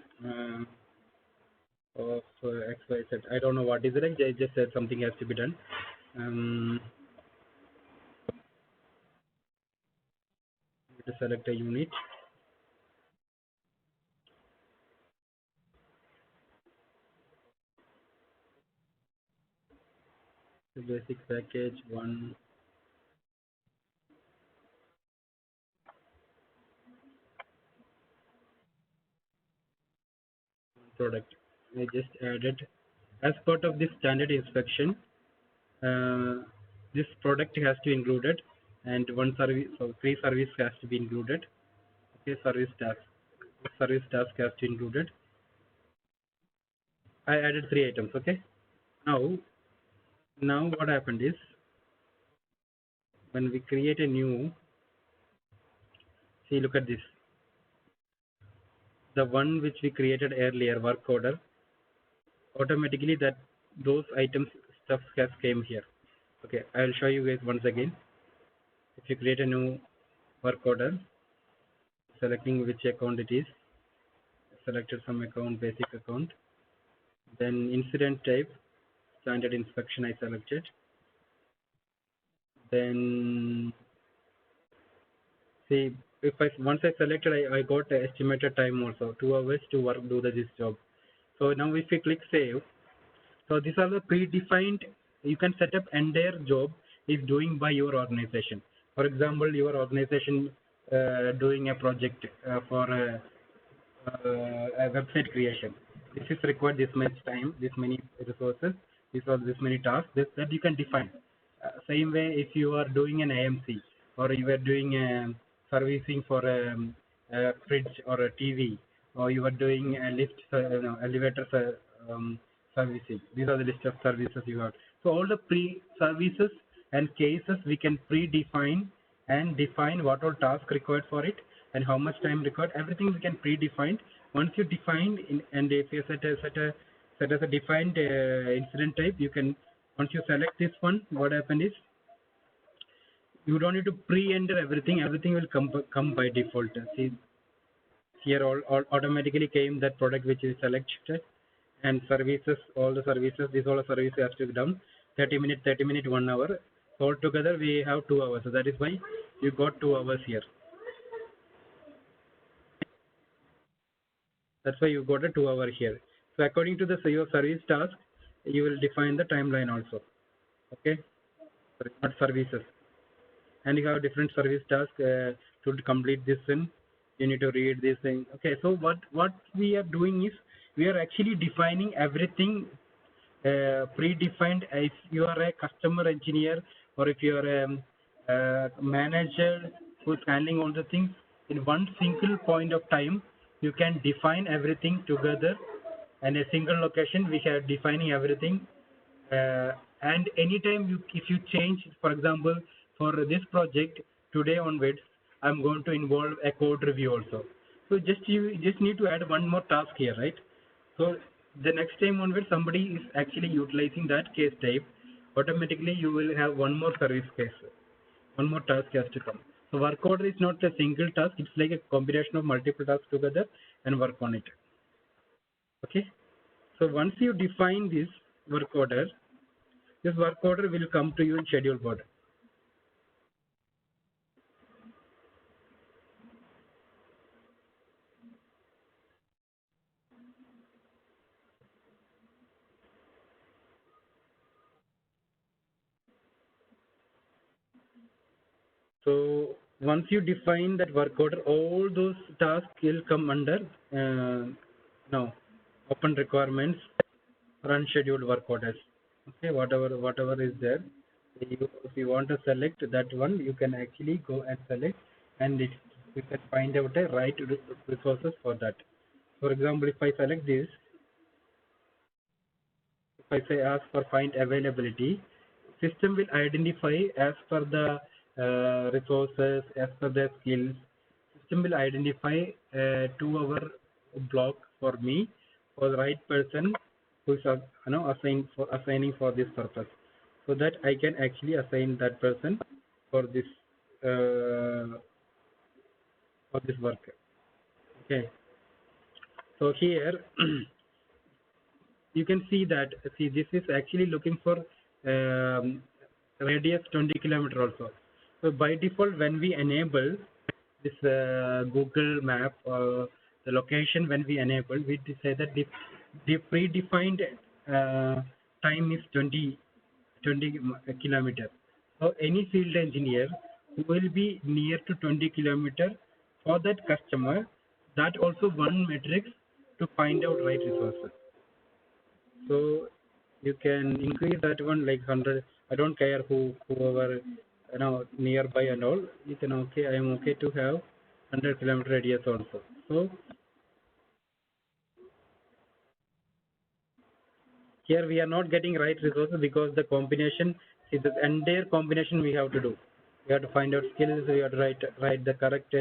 of XYZ. I don't know what is it. I just said something has to be done. To select a unit. The basic package one product. I just added as part of this standard inspection. This product has to be included, and one service, so three service has to be included. Okay, service task. Service task has to be included. I added three items. Okay. Now what happened is when we create a new. See, look at this. The one which we created earlier, work order, automatically that those items stuff has came here. Okay, I'll show you guys once again. If you create a new work order, selecting which account it is, selected some account, basic account, then incident type, standard inspection I selected, then see if once I selected, I got the estimated time also, 2 hours to do this job. So now if you click save, so these are the predefined, you can set up entire job is doing by your organization. For example, your organization doing a project for a website creation. This is required this much time, this many resources, this many tasks that you can define. Same way if you are doing an AMC or you are doing servicing for a fridge or a TV, or you are doing a lift, elevator servicing. These are the list of services you have. So all the pre-services and cases we can predefine and define what all task required for it and how much time required. Everything we can predefine. Once you define and if you set as a defined incident type, you can, once you select this one, what happened is you don't need to pre-enter everything. Everything will come by default. See here all automatically came that product which is selected, and services, all the services, these all the services has to be done. 30 minute 1 hour. So all together we have 2 hours. So that is why you got 2 hours here. That's why you got a 2 hour here. So according to your service task, you will define the timeline also. Okay, not services, and you have different service tasks to complete this thing. You need to read this thing. Okay, so what we are doing is we are actually defining everything predefined. If you are a customer engineer or if you are a manager who's handling all the things in one single point of time. You can define everything together, and a single location we are defining everything. And anytime if you change, for example, for this project today onwards, I'm going to involve a code review also. So you just need to add one more task here, right? So the next time onwards, somebody is actually utilizing that case type, automatically you will have one more service case, one more task has to come. So work order is not a single task; it's like a combination of multiple tasks together and work on it. Okay. So once you define this work order will come to you in schedule board. So once you define that work order, all those tasks will come under no open requirements or unscheduled work orders. Okay, whatever is there. If you want to select that one, you can actually go and select, and you can find out a right resources for that. For example, if I select this, if I say ask for find availability, system will identify as per the resources, as per the skills. System will identify 2-hour block for me, for the right person who is assigning for this purpose, so that I can actually assign that person for this work. Okay. So here you can see that this is actually looking for radius 20 kilometer also. So by default, when we enable this Google map, the location, when we enable, we say that the predefined time is 20 kilometer. So any field engineer who will be near to 20 kilometer for that customer, that also one metric to find out right resources. So you can increase that one like 100. I don't care whoever nearby and all. You can I am okay to have 100 kilometer radius also. So here we are not getting right resources because the combination is the entire combination we have to do. We have to find out skills. We have to write the correct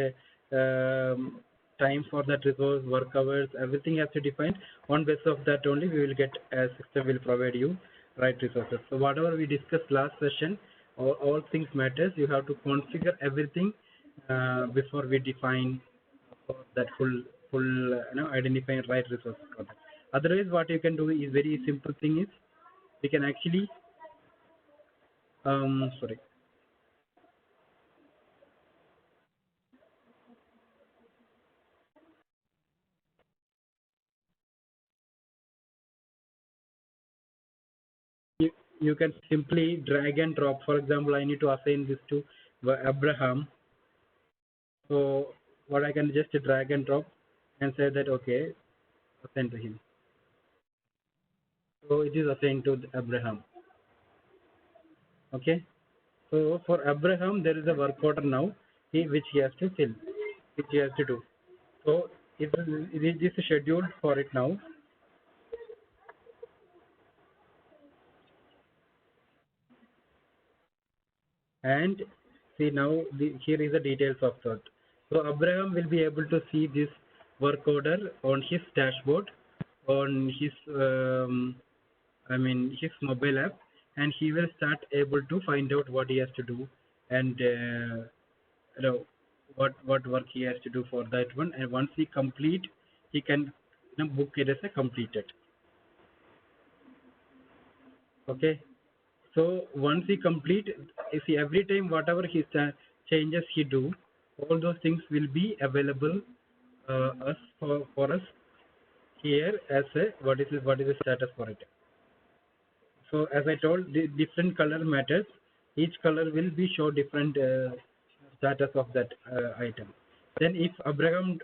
time for that resource, work hours, everything has to define. On basis of that only we will get a system will provide you right resources. So whatever we discussed last session, all things matters. You have to configure everything before we define that full identifying right resources for that. Otherwise, what you can do is very simple thing is we can actually sorry. You can simply drag and drop. For example, I need to assign this to Abraham. So what I can just drag and drop and say that okay, assign to him. So it is assigned to Abraham. Okay. So for Abraham, there is a work order now, which he has to fill, which he has to do. So it is scheduled for it now. And see now here is the details of that. So Abraham will be able to see this work order on his dashboard, on his his mobile app, and he will start able to find out what he has to do, and what work he has to do for that one. And once he complete, he can book it as a completed. Okay. So once he complete, if he every time whatever his changes he do, all those things will be available for us here as a what is the status for it. So as I told, the different color matters. Each color will be show different status of that item. Then if Abraham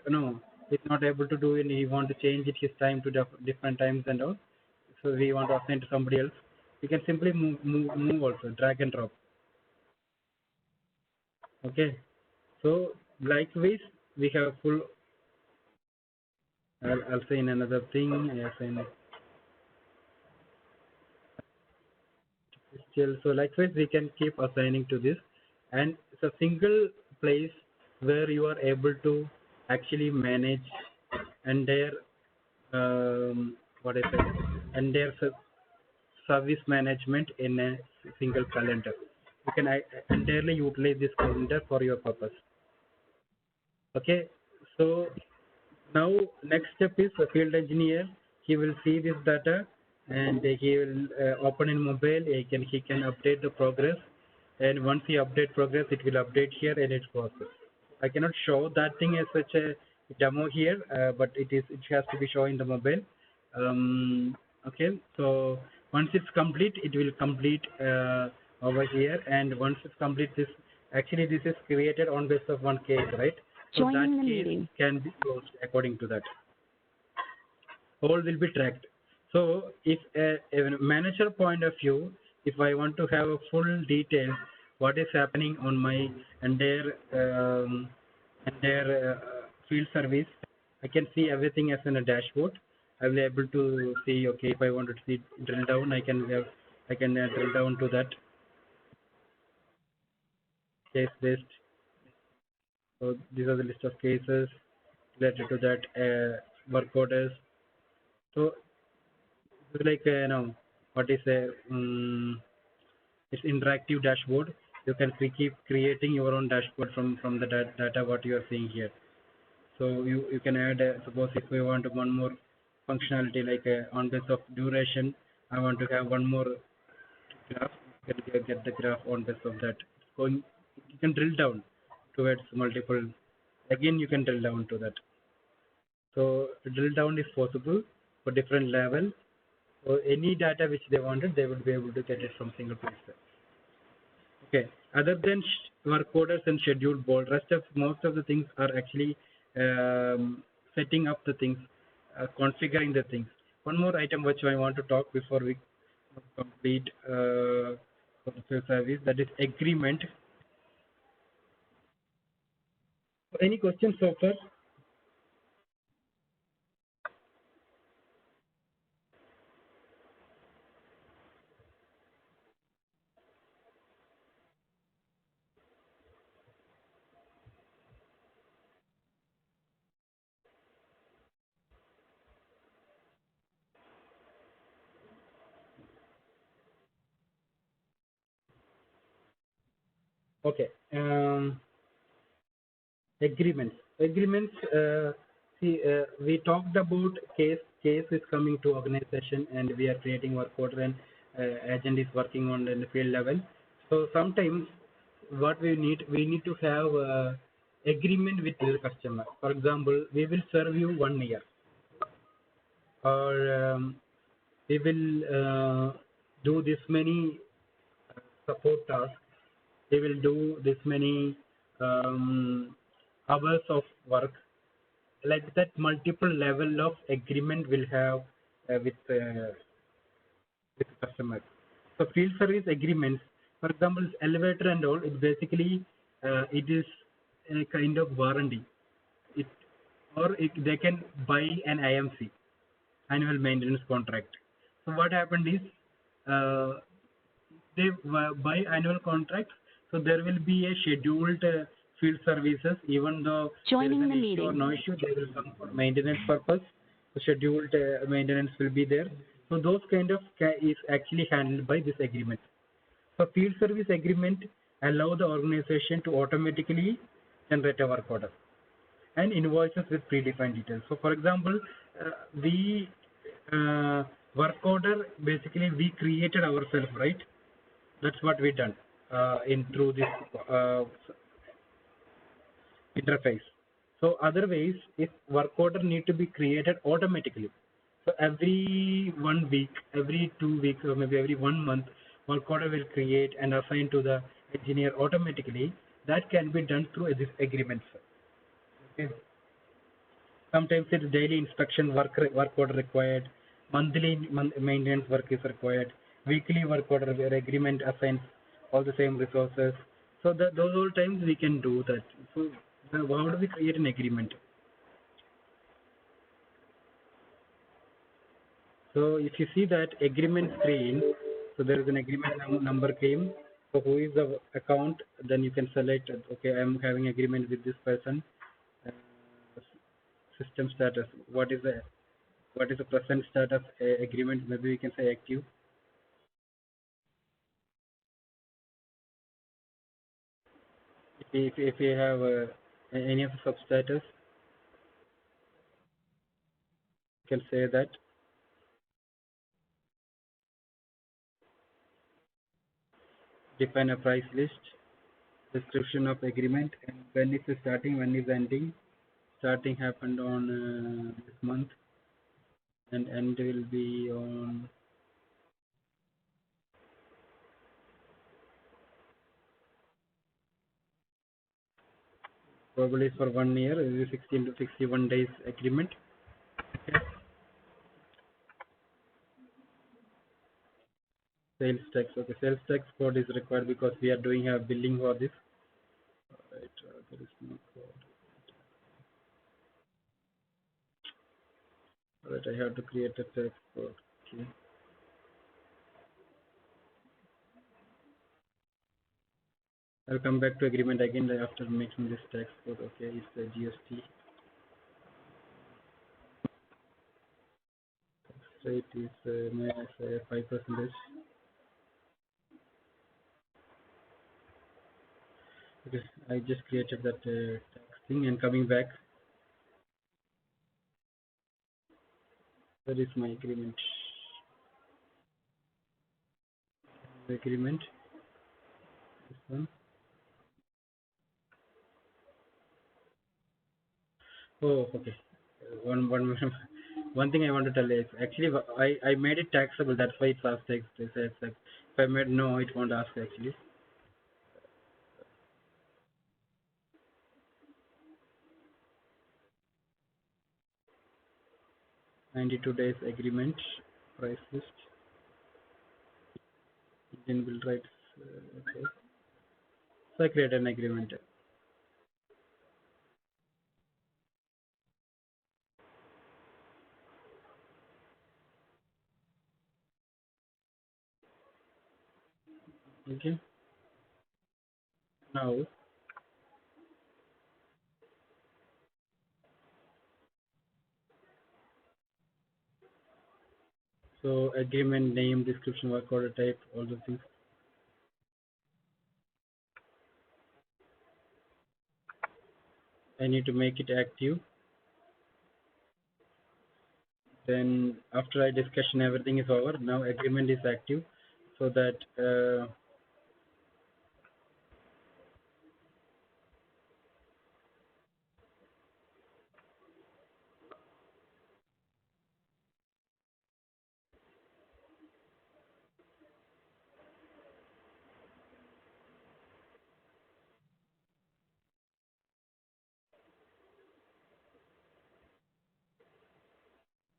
is not able to do it, he want to change it his time to different times and all. So we want to assign to somebody else. You can simply move also, drag and drop. Okay. So likewise, we have full. I'll say in another thing. I assign still. So likewise, we can keep assigning to this, and it's a single place where you are able to actually manage and their what is it, and their service management in a single calendar. You can entirely utilize this calendar for your purpose. Okay, so now next step is a field engineer. He will see this data and he will open in mobile. He can update the progress, and once he update progress, it will update here and it process. I cannot show that thing as such a demo here, but it has to be shown in the mobile. Okay, so once it's complete, it will complete over here, and once it's complete, this is created on basis of one case, right? So Joining that the case meeting. can be closed according to that. All will be tracked. So if a manager point of view, if I want to have a full detail what is happening on my entire field service, I can see everything as in a dashboard. I will be able to see. Okay, if I want to see drill down, I can drill down to that case based. So these are the list of cases related to that work orders. So it's like what is a it's interactive dashboard. You can keep creating your own dashboard from the data what you are seeing here. So you can add suppose if we want one more functionality like on basis of duration, I want to have one more graph. You can get the graph on basis of that. Going, you can drill down towards multiple. Again, you can drill down to that. So drill down is possible for different levels. So any data which they wanted, they would be able to get it from single place. Okay. Other than work orders and schedule board, most of the things are actually setting up the things, configuring the things. One more item which I want to talk before we complete for the field service, that is agreement. Any questions so far? Okay. Agreements. See, we talked about case is coming to organization, and we are creating work order, and agent is working on the field level. So sometimes what we need to have agreement with the customer. For example, we will serve you 1 year, or we will do this many support tasks. We will do this many hours of work. Like that, multiple level of agreement will have with customer. So field service agreements, for example, elevator and all, it basically it is a kind of warranty. It they can buy an IMC, annual maintenance contract. So what happened is they buy annual contracts, so there will be a scheduled field services. Even though Joining there is the an issue or meeting. no issue, they will come for maintenance purpose. The scheduled maintenance will be there. So those kind of is actually handled by this agreement. So field service agreement allow the organization to automatically generate a work order and invoices with predefined details. So for example, we work order, basically we created ourselves, right? That's what we done through this interface. So otherwise, if work order need to be created automatically, so every 1 week, every 2 weeks, or maybe every 1 month, work order will create and assign to the engineer automatically. That can be done through this agreement. Okay. Sometimes it's daily inspection work order required, monthly maintenance work is required, weekly work order where agreement assigns all the same resources. So that those all times we can do that. So how do we create an agreement? So if you see that agreement screen, so there is an agreement number came. So who is the account? Then you can select. Okay, I am having agreement with this person. Uh, System status. What is the present status agreement? Maybe we can say active. If you have any of the substatus, you can say that. Define a price list. Description of agreement, and when is the starting, when is ending. Starting happened on this month, and end will be on probably for 1 year. It is 16 to 61 days agreement. Okay. Sales tax. Okay, sales tax code is required because we are doing a billing for this. Right. There is no code. Right. I have to create a tax code. Okay. I'll come back to agreement again after making this tax code. Okay, it's the GST. Tax rate is may I say 5%. Okay, I just created that tax thing and coming back. That is my agreement. The agreement. This one. Oh, okay. One one thing I want to tell you is actually I made it taxable. That's why it's asked tax. If I made no, it won't ask actually. 92 days agreement. Price list. Indian bill rights. Okay. So I create an agreement. Okay. Now, so agreement name, description, work order type, all those things. I need to make it active. Then after I discussion everything is over. Now agreement is active, so that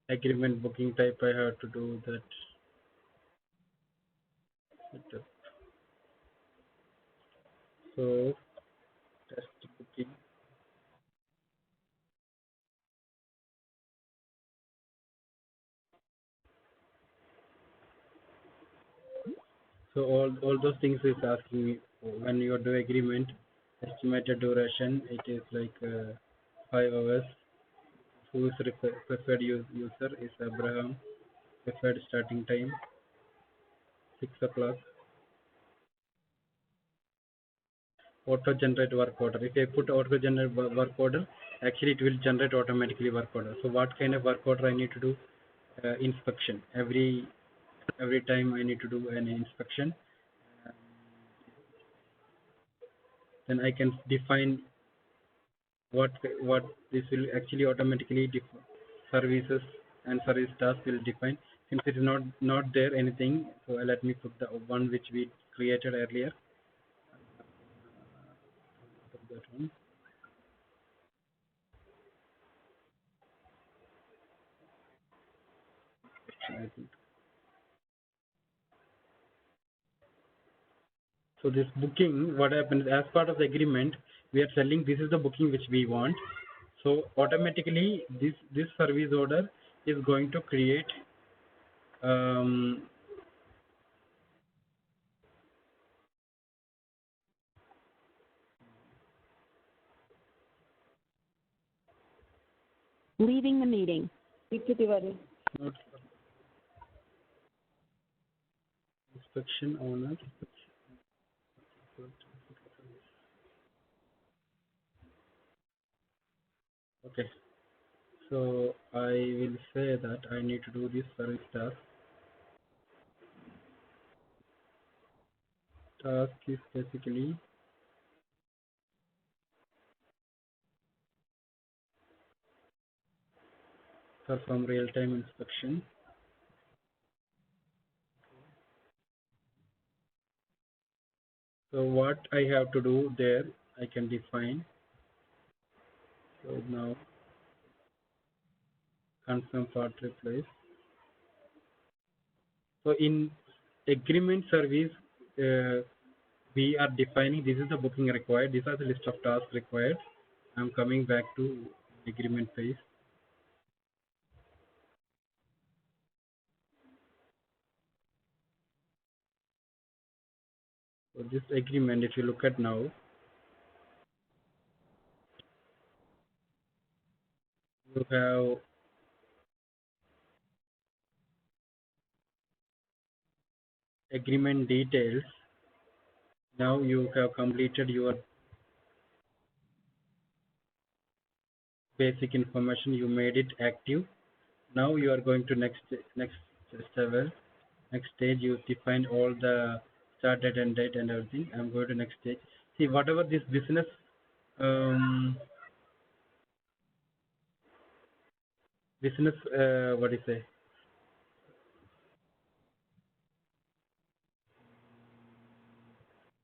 agreement booking type I have to do that. Setup. So test booking. So all those things is asking me when you do agreement. Estimated duration it is like 5 hours. Who is preferred user is Abraham. Preferred starting time 6 o'clock. Auto generate work order. If I put auto generate work order, actually it will generate automatically work order. So what kind of work order I need to do? Inspection. Every time I need to do an inspection. Then I can define what this will actually automatically services and service task will define. Since it is not there anything, so let me put the one which we created earlier. That one. I think. So this booking, what happens as part of the agreement, we are telling this is the booking which we want. So automatically this service order is going to create Leaving the meeting. not inspection owner. Okay. So I will say that I need to do this service task. Task is basically perform real-time inspection. So what I have to do there, I can define. So now confirm part replace. So in agreement service, we are defining this is the booking required. These are the list of tasks required. I'm coming back to agreement page. So this agreement, if you look at now, you have agreement details. Now you have completed your basic information. You made it active. Now you are going to next level. Next stage, you define all the start date and date and everything. I'm going to next stage. See, whatever this business what do you say?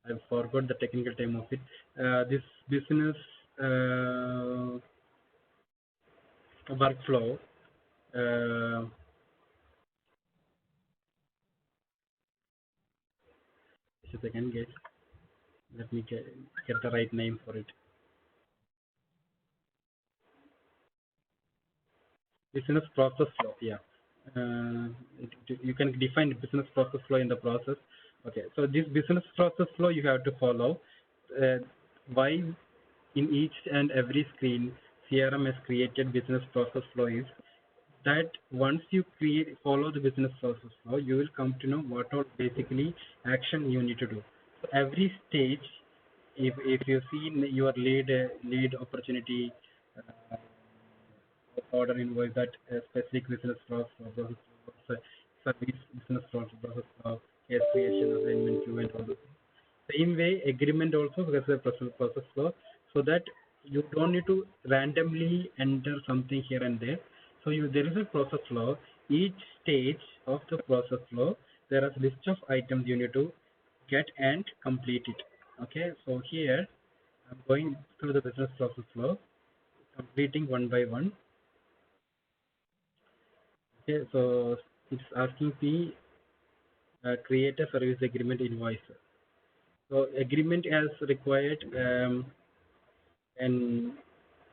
I forgot the technical term of it. This business workflow. Just a second, guys. Let me get the right name for it. Business process flow. Yeah. You can define business process flow in the process. Okay. So this business process flow you have to follow. Why in each and every screen CRM has created business process flow is that once you follow the business process flow, you will come to know what are basically action you need to do. So every stage, if you see in your lead opportunity order invoice, that specific business process flow, service business process flow, case creation, assignment queue, and all those things. Same way, agreement also has a process flow, so that you don't need to randomly enter something here and there. So there is a process flow. Each stage of the process flow, there is a list of items you need to get and complete it. Okay, so here I'm going through the business process flow, completing one by one. Okay, so it's asking me create a service agreement invoice. So agreement as required an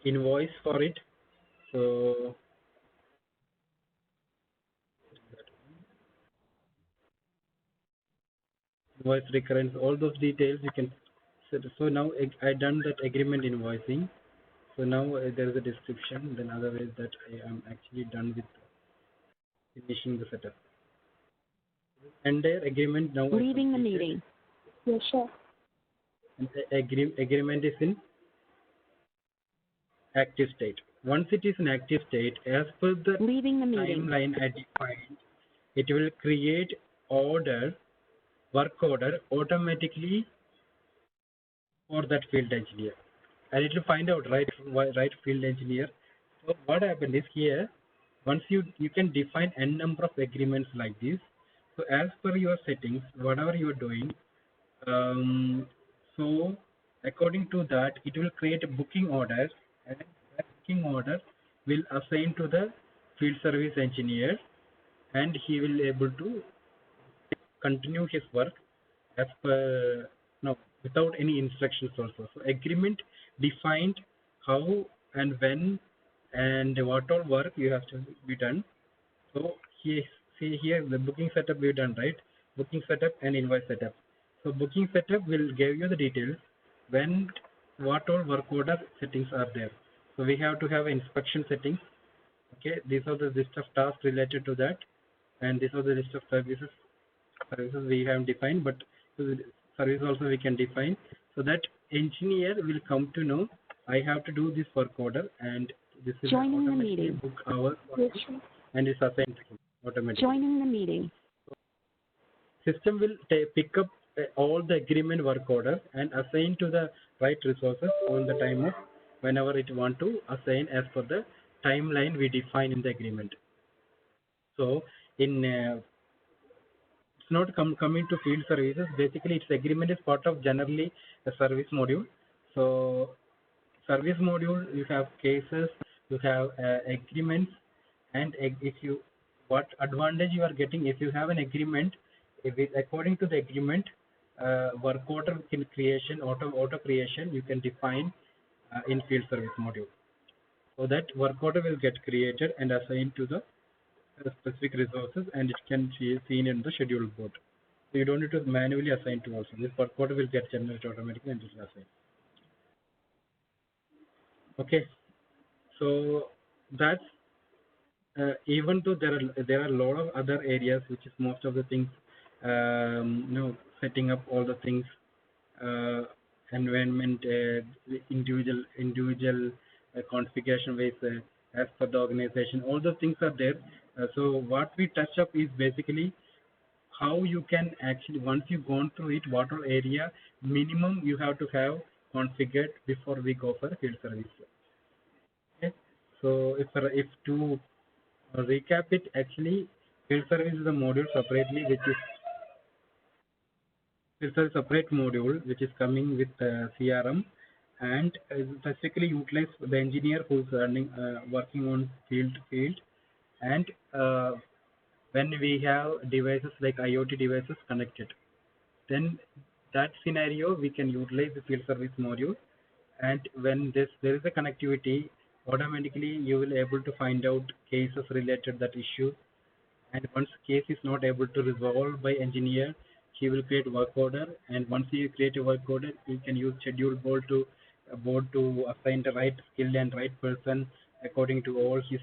invoice for it. So invoice recurrence, all those details you can set. So now I done that agreement invoicing. So now there is a description. Then otherwise that I am actually done with finishing the setup. And their agreement now Leaving the meeting. Yes, sure. And the agreement is in active state. Once it is in active state, as per the Leaving the meeting. timeline I defined, it will create work order automatically for that field engineer. I need to find out right field engineer. So what happened is here, once you can define n number of agreements like this. So as per your settings, whatever you are doing, so according to that, it will create a booking order, and that booking order will assign to the field service engineer, and he will able to continue his work as per without any instructions also. So agreement defined how and when and what all work you have to be done. So here, see here the booking setup we've done, right? Booking setup and invoice setup. So booking setup will give you the details when what all work order settings are there. So we have to have inspection settings. Okay, these are the list of tasks related to that, and these are the list of services we have defined, but service also we can define, so that engineer will come to know I have to do this work order, and this will Joining the automatically meeting. book hours and it's assigned to him automatically. Joining the meeting. System will pick up all the agreement work order and assign to the right resources on the time of whenever it want to assign as per the timeline we define in the agreement. So in it's not coming to field services. Basically, its agreement is part of generally a service module. So service module, you have cases, you have agreements, and if you what advantage you are getting if you have an agreement, if it, according to the agreement, work order creation, auto creation, you can define in field service module, so that work order will get created and assigned to the specific resources, and it can be seen in the schedule board. So you don't need to manually assign to also. This work order will get generated automatically and it will assign. Okay, so that's even though there are a lot of other areas, which is most of the things, setting up all the things, environment, individual configuration ways as per the organization, all those things are there. So what we touch up is basically how you can actually, once you've gone through it, what all area minimum you have to have configured before we go for field service. Okay, so if to recap it, actually field service is a module separately, which is it's a separate module which is coming with CRM, and specifically utilize the engineer who's working on field, and when we have devices like IoT devices connected, then that scenario we can utilize the field service module, and when there is a connectivity, automatically you will able to find out cases related that issue, and once case is not able to resolve by engineer, he will create work order, and once you create a work order, you can use schedule board to assign the right skill and right person according to all his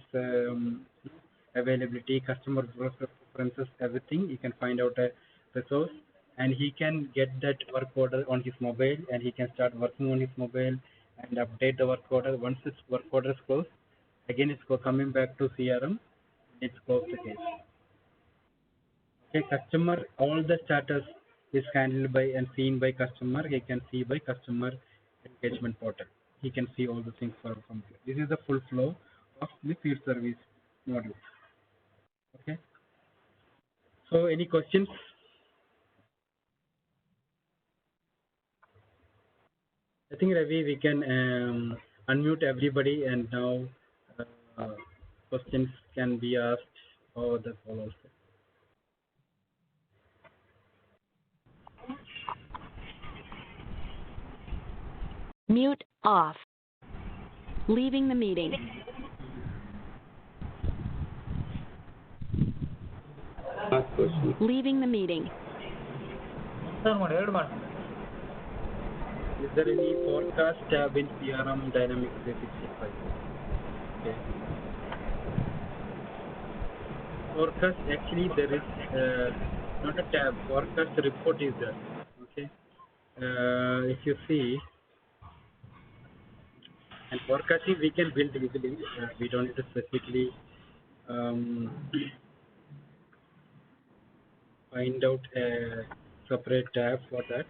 availability, customer preferences, everything. You can find out a resource, and he can get that work order on his mobile, and he can start working on his mobile and update the work order. Once this work order is closed, again it's coming back to CRM, it's closed the case. Okay, customer, all the status is handled by and seen by customer. He can see by customer engagement portal. He can see all the things from here. This is the full flow of the field service module. Okay. So any questions? I think Ravi, we can unmute everybody, and now questions can be asked or the follow. Mute off. Leaving the meeting. Last question. Leaving the meeting. Is there any forecast tab in CRM Dynamics 365? Okay. Forecast, actually there is not a tab. Forecast report is there. Okay. If you see, and forecasting we can build easily. We don't need to specifically find out a separate tab for that.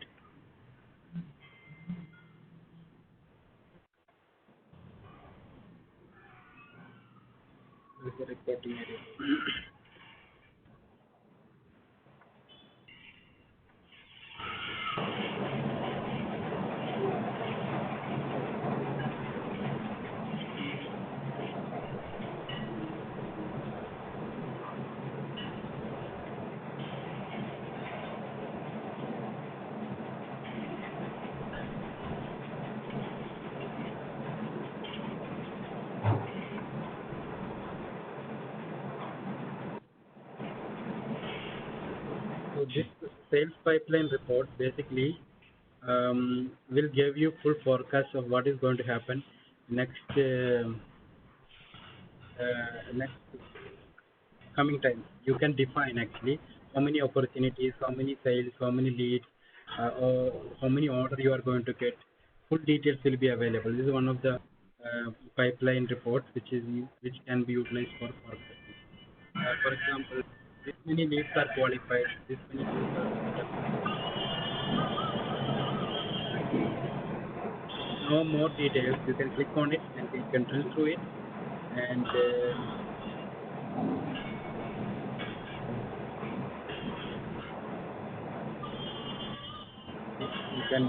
This is the reporting area. So this sales pipeline report basically will give you full forecast of what is going to happen next coming time. You can define actually how many opportunities, how many sales, how many leads, or how many order you are going to get. Full details will be available. This is one of the pipeline reports which can be utilized for forecasting. For example, this many leads are qualified. This many leads are no more details. You can click on it and you can drill through it and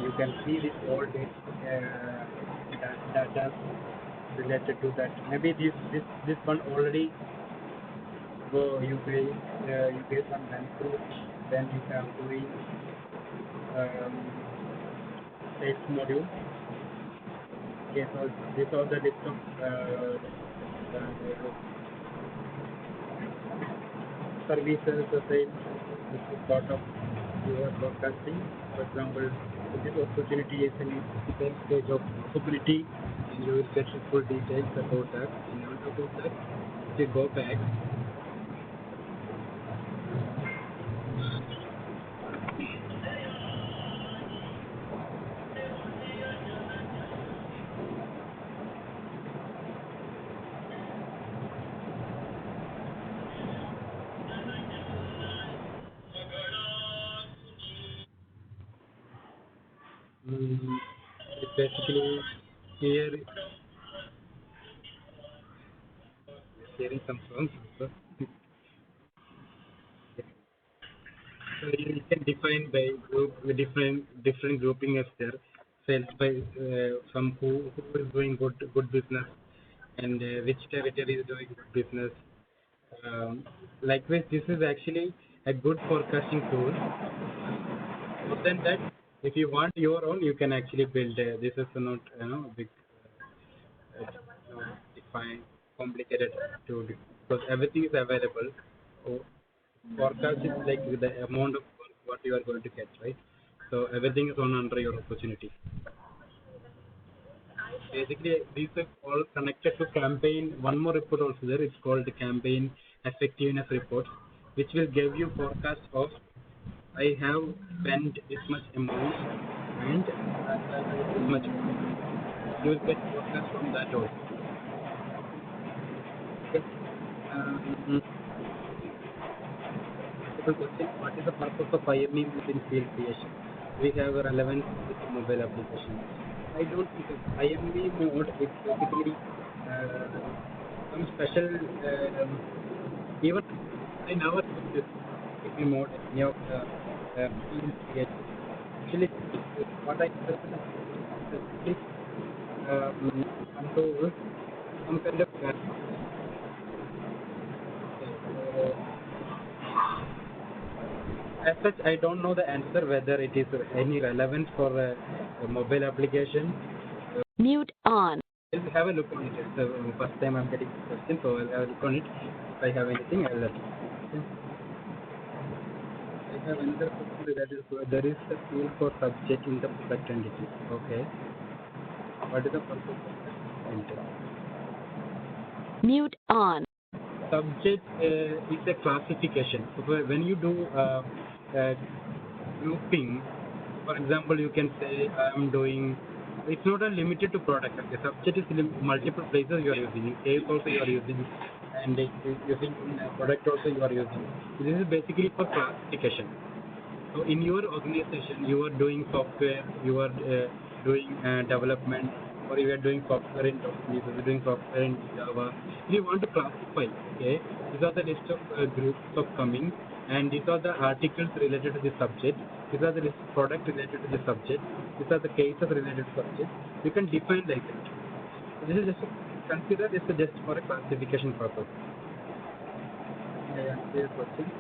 you can see this all data related to that. Maybe this one already you guys on went through. Then you have doing sales module. Okay, so these are the list of services or sales which is part of your forecasting. For example, if this opportunity is in same stage of possibility, and you will get full details about that. And on top of that, if you go back, it's basically here hearing some songs also. So you can define by group different grouping as there sales by from who is doing good business and which territory is doing good business. Likewise, this is actually a good forecasting tool. More than that, if you want your own, you can actually build. This is not big, define complicated tool because everything is available. So, forecast is like the amount of work what you are going to get, right? So everything is on under your opportunity. Basically, these are all connected to campaign. One more report also there. It's called the campaign effectiveness report, which will give you forecast of I have spent this much amount and this much. You will get forecast from that also. Okay. Question, what is the purpose of IME within field creation? We have a relevance with the mobile application. I don't think IME mode is basically some special even I never use this IME mode in any of the field creation. Actually, what I specifically control some kind of as such, I don't know the answer whether it is any relevance for a mobile application. Mute on. I'll have a look on it. It's the first time I'm getting this question, so I'll have a look on it. If I have anything, I'll let you know. I have another question that is there is a field for subject in the product entity. Okay. What is the purpose of that entity? Mute on. Subject is a classification. So when you do grouping, for example, you can say I am doing. It's not limited to product. The subject is multiple places you are using. In case also you are using, and using in product also you are using. So this is basically for classification. So in your organization, you are doing software, you are doing development, or you are doing software in .NET, you are doing software in Java. If you want to classify, okay, these are the list of groups of coming, and these are the articles related to the subject. These are the list of products related to the subject. These are the cases related to subject. You can define like that. So this is just consider this is just for a classification purpose. Yeah, answer your question.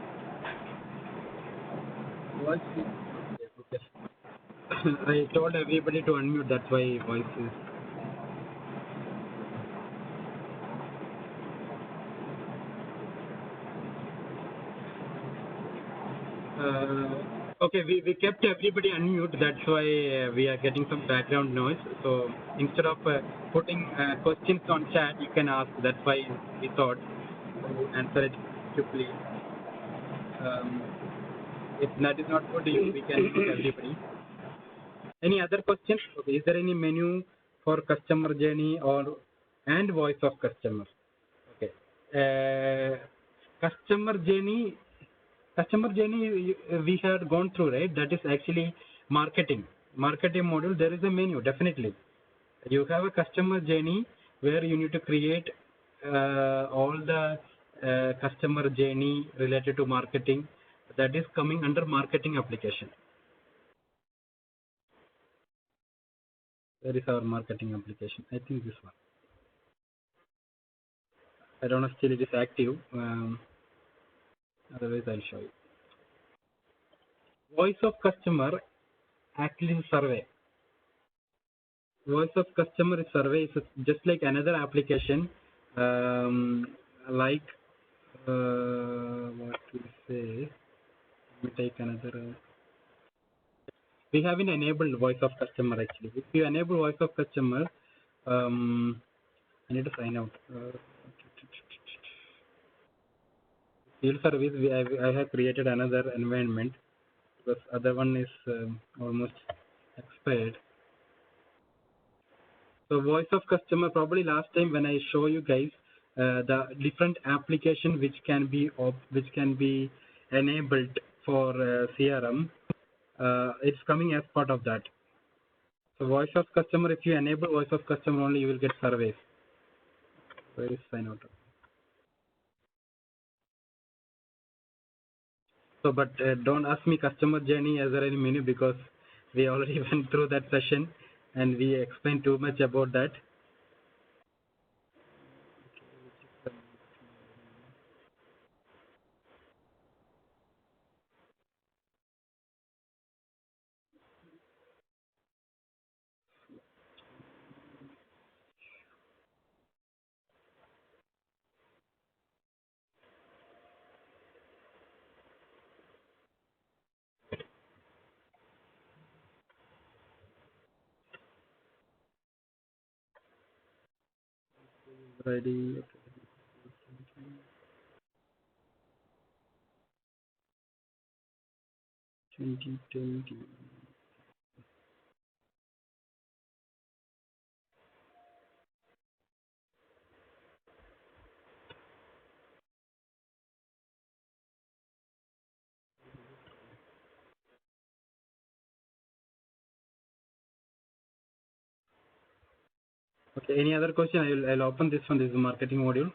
Voice is okay. I told everybody to unmute. That's why voice is. Okay, we kept everybody unmute. That's why we are getting some background noise. So instead of putting questions on chat, you can ask. That's why we thought to answer it quickly. If that is not good, we can mute everybody. Any other questions? Okay. Is there any menu for customer journey and voice of customer? Okay. Customer journey we had gone through, right? That is actually marketing module. There is a menu. Definitely you have a customer journey where you need to create all the customer journey related to marketing. That is coming under marketing application. Where is our marketing application? I think this one. I don't know, still it is active. Otherwise I'll show you. Voice of customer actually is survey. Voice of customer survey is just like another application, like what to say. Let me take another. We haven't enabled voice of customer actually. If you enable voice of customer, I need to sign out. Field service, I have created another environment because other one is almost expired. So voice of customer, probably last time when I show you guys the different application which can be enabled for CRM, it's coming as part of that. So voice of customer, if you enable voice of customer only, you will get surveys. Where is sign out? So, but don't ask me customer journey as there any menu because we already went through that session and we explained too much about that. Ready. 2020. Okay, any other question? I'll open this one. This is marketing module.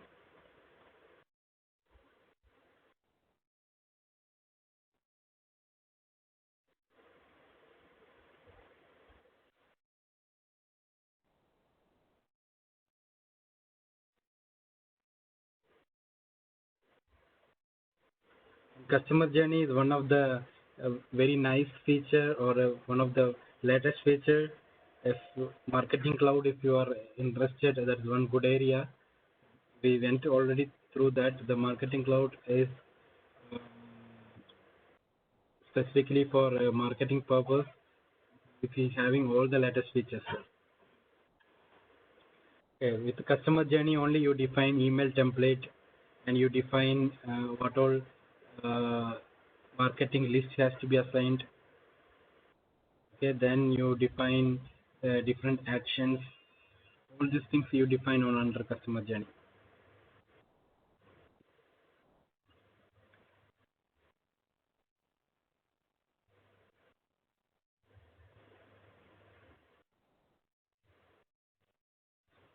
Customer journey is one of the very nice feature or one of the latest feature. If marketing cloud, if you are interested, that's one good area. We went already through that. The marketing cloud is specifically for marketing purpose. If you having all the latest features. Okay, with the customer journey only you define email template and you define what all marketing list has to be assigned. Okay, then you define different actions. All these things you define on under customer journey.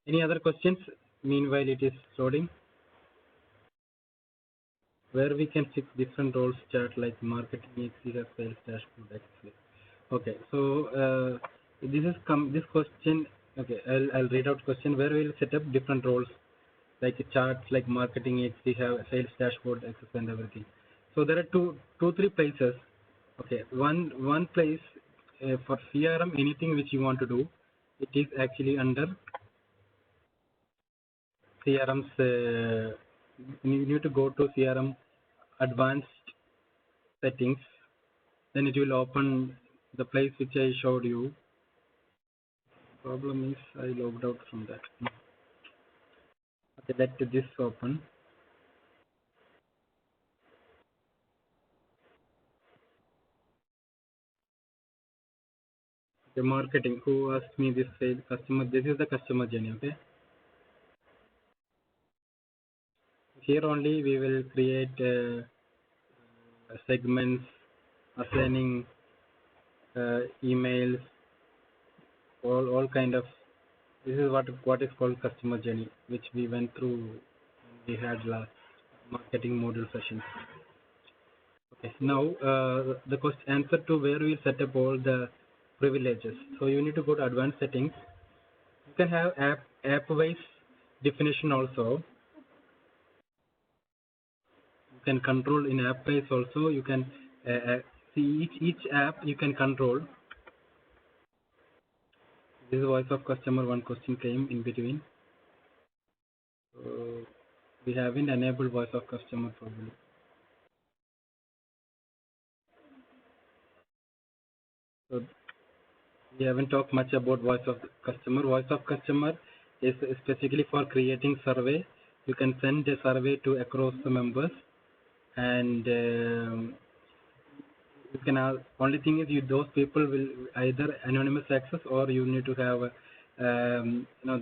Any other questions? Meanwhile, it is loading. Where we can check different roles chart like marketing, HCF, sales dashboard, etc. Okay, so this is this question. Okay, I'll read out question where we'll set up different roles like charts like marketing, HCF, sales dashboard, etc. and everything. So there are three places. Okay, one place for CRM, anything which you want to do, it is actually under CRM's. You need to go to CRM advanced settings. then it will open the place which I showed you. Problem is I logged out from that. Okay, let this open. The marketing, who asked me this, say customer, this is the customer journey. Okay, here only we will create segments, assigning emails, all kind of. This is what is called customer journey, which we went through when we had last marketing module session. Okay, now the question answer to where we set up all the privileges. So you need to go to advanced settings. You can have app wise definition also. You can control in app wise also. You can see each app you can control. This is voice of customer. One question came in between. So we haven't enabled voice of customer probably. So we haven't talked much about voice of customer. Voice of customer is specifically for creating survey. You can send a survey to across the members, and you can only thing is those people will either anonymous access, or you need to have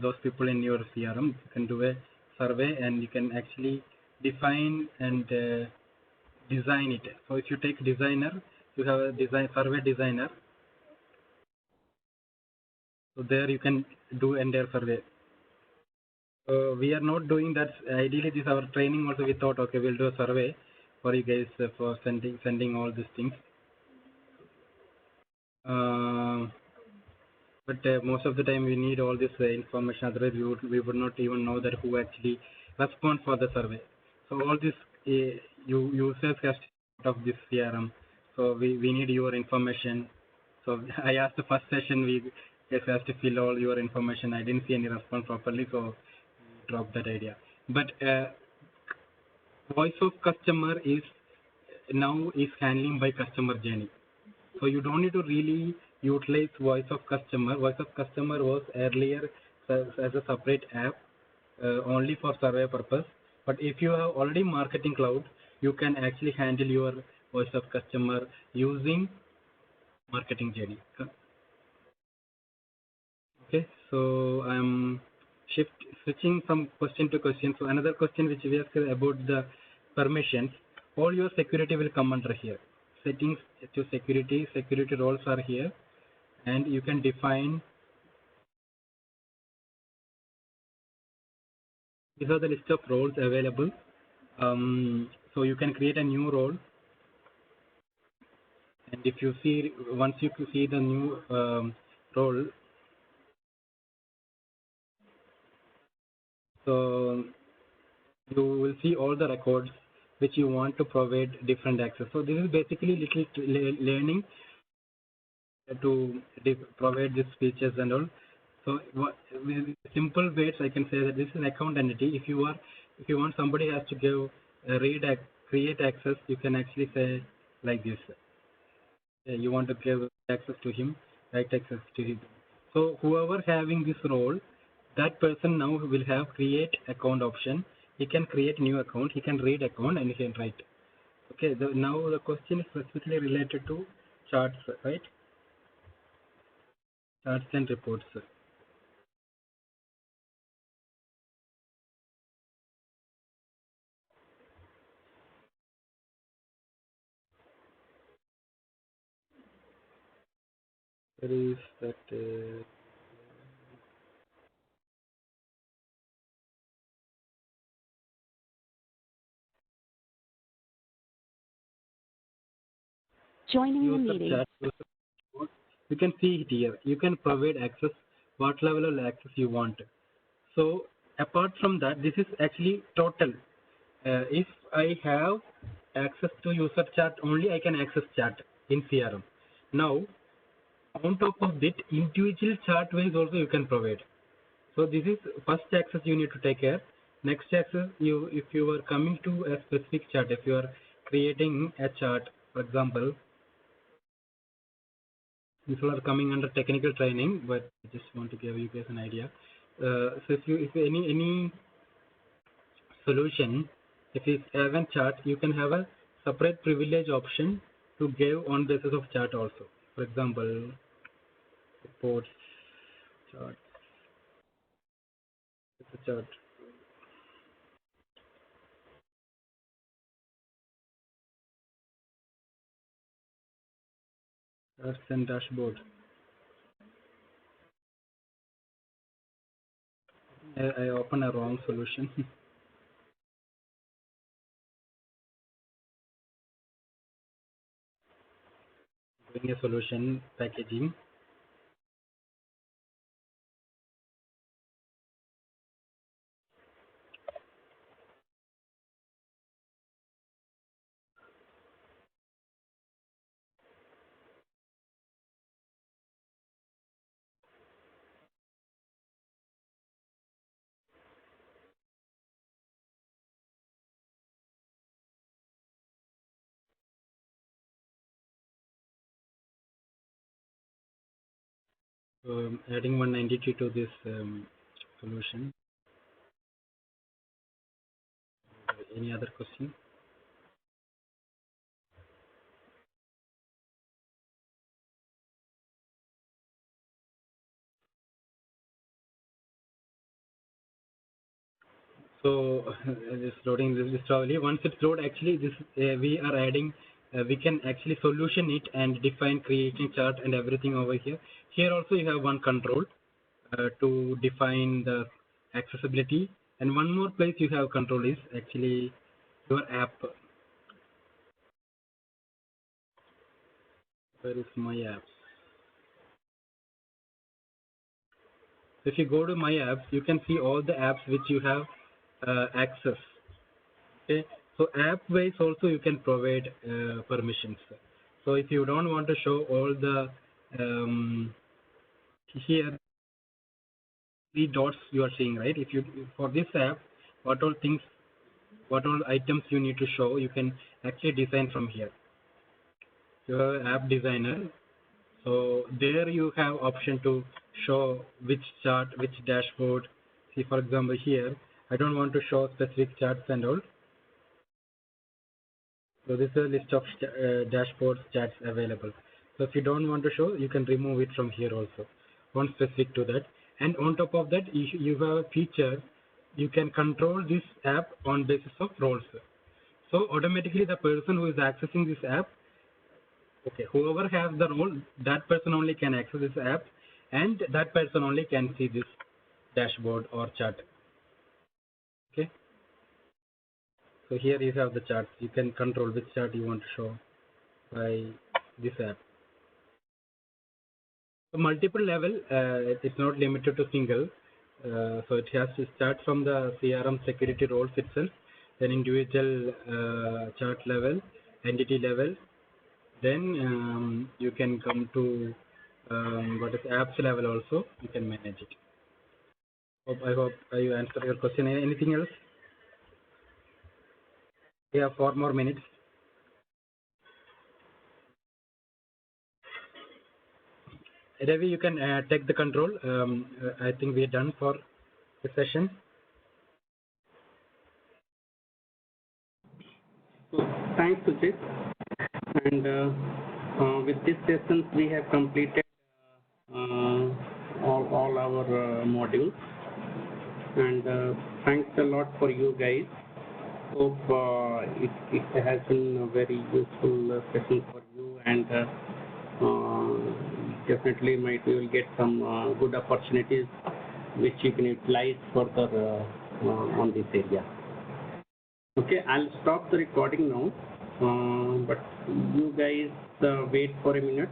those people in your CRM. You can do a survey and you can actually define and design it. So if you take designer, you have a survey designer. So there you can do entire survey. We are not doing that. Ideally, this is our training. Also, we thought, okay, we'll do a survey for you guys for sending all these things. But most of the time we need all this information. Otherwise, we would not even know that who actually responds for the survey. So all this users has to of this CRM. So we need your information. So I asked the first session, we just has to fill all your information. I didn't see any response properly, so drop that idea. But voice of customer is now handling by customer journey. So you don't need to really utilize voice of customer. Voice of customer was earlier as a separate app only for survey purpose. But if you have already marketing cloud, you can actually handle your voice of customer using marketing journey. Okay, so I'm switching from question to question. So another question which we asked about the permissions. All your security will come under here. Settings to security roles are here, and you can define. These are the list of roles available. So you can create a new role, and if you see, once you see the new role, so you will see all the records which you want to provide different access. So this is basically little learning to provide these features and all. So with simple ways I can say that this is an account entity. If you want somebody has to give create access, you can actually say like this. You want to give access to him, write access to him. So whoever having this role, that person now will have create account option. He can create new account, he can read account, and he can write. Okay, now the question is specifically related to charts, right? Charts and reports. There is that. Joining the meeting. Chat, you can see it here. You can provide access, what level of access you want. So apart from that, this is actually total. If I have access to user chat only, I can access chat in CRM. Now, on top of it, individual chat wise also you can provide. So this is first access you need to take care. Next access, if you are coming to a specific chat, if you are creating a chart, for example, These all are coming under technical training, but I just want to give you guys an idea. So if any solution, if you have a chart, you can have a separate privilege option to give on basis of chart also. For example, reports chart. It's a chart. Charts and dashboard. I open a wrong solution. Doing a solution packaging. Adding 192 to this solution. Any other question? So this loading this slowly. Once it's loaded, actually this we are adding. We can actually solution it and define creating chart and everything over here. Here also you have one control to define the accessibility, and one more place you have control is actually your app. Where is my app? If you go to my apps, you can see all the apps which you have access. Okay, so app wise also you can provide permissions. So if you don't want to show all the here 3 dots you are seeing, right? If you for this app, what all items you need to show, you can actually design from here. Your app designer. So there you have option to show which chart, which dashboard. See, for example, here I don't want to show specific charts and all. So this is a list of dashboards, chats available. So if you don't want to show, you can remove it from here also. One specific to that. And on top of that, you have a feature. You can control this app on basis of roles. So automatically the person who is accessing this app, okay, whoever has the role, that person only can access this app, and that person only can see this dashboard or chart. Okay. So here you have the charts. You can control which chart you want to show by this app. So multiple level, it's not limited to single. So it has to start from the CRM security roles itself, then individual chart level, entity level. Then you can come to what is apps level also. You can manage it. I hope you answered your question. Anything else? We have 4 more minutes. Ravi, you can take the control. I think we are done for the session. So, thanks, Sujit. And with this session, we have completed all our modules. And thanks a lot for you guys. Hope it has been a very useful session for you, and definitely we will get some good opportunities which you can utilize further on this area. Okay, I'll stop the recording now, but you guys wait for a minute.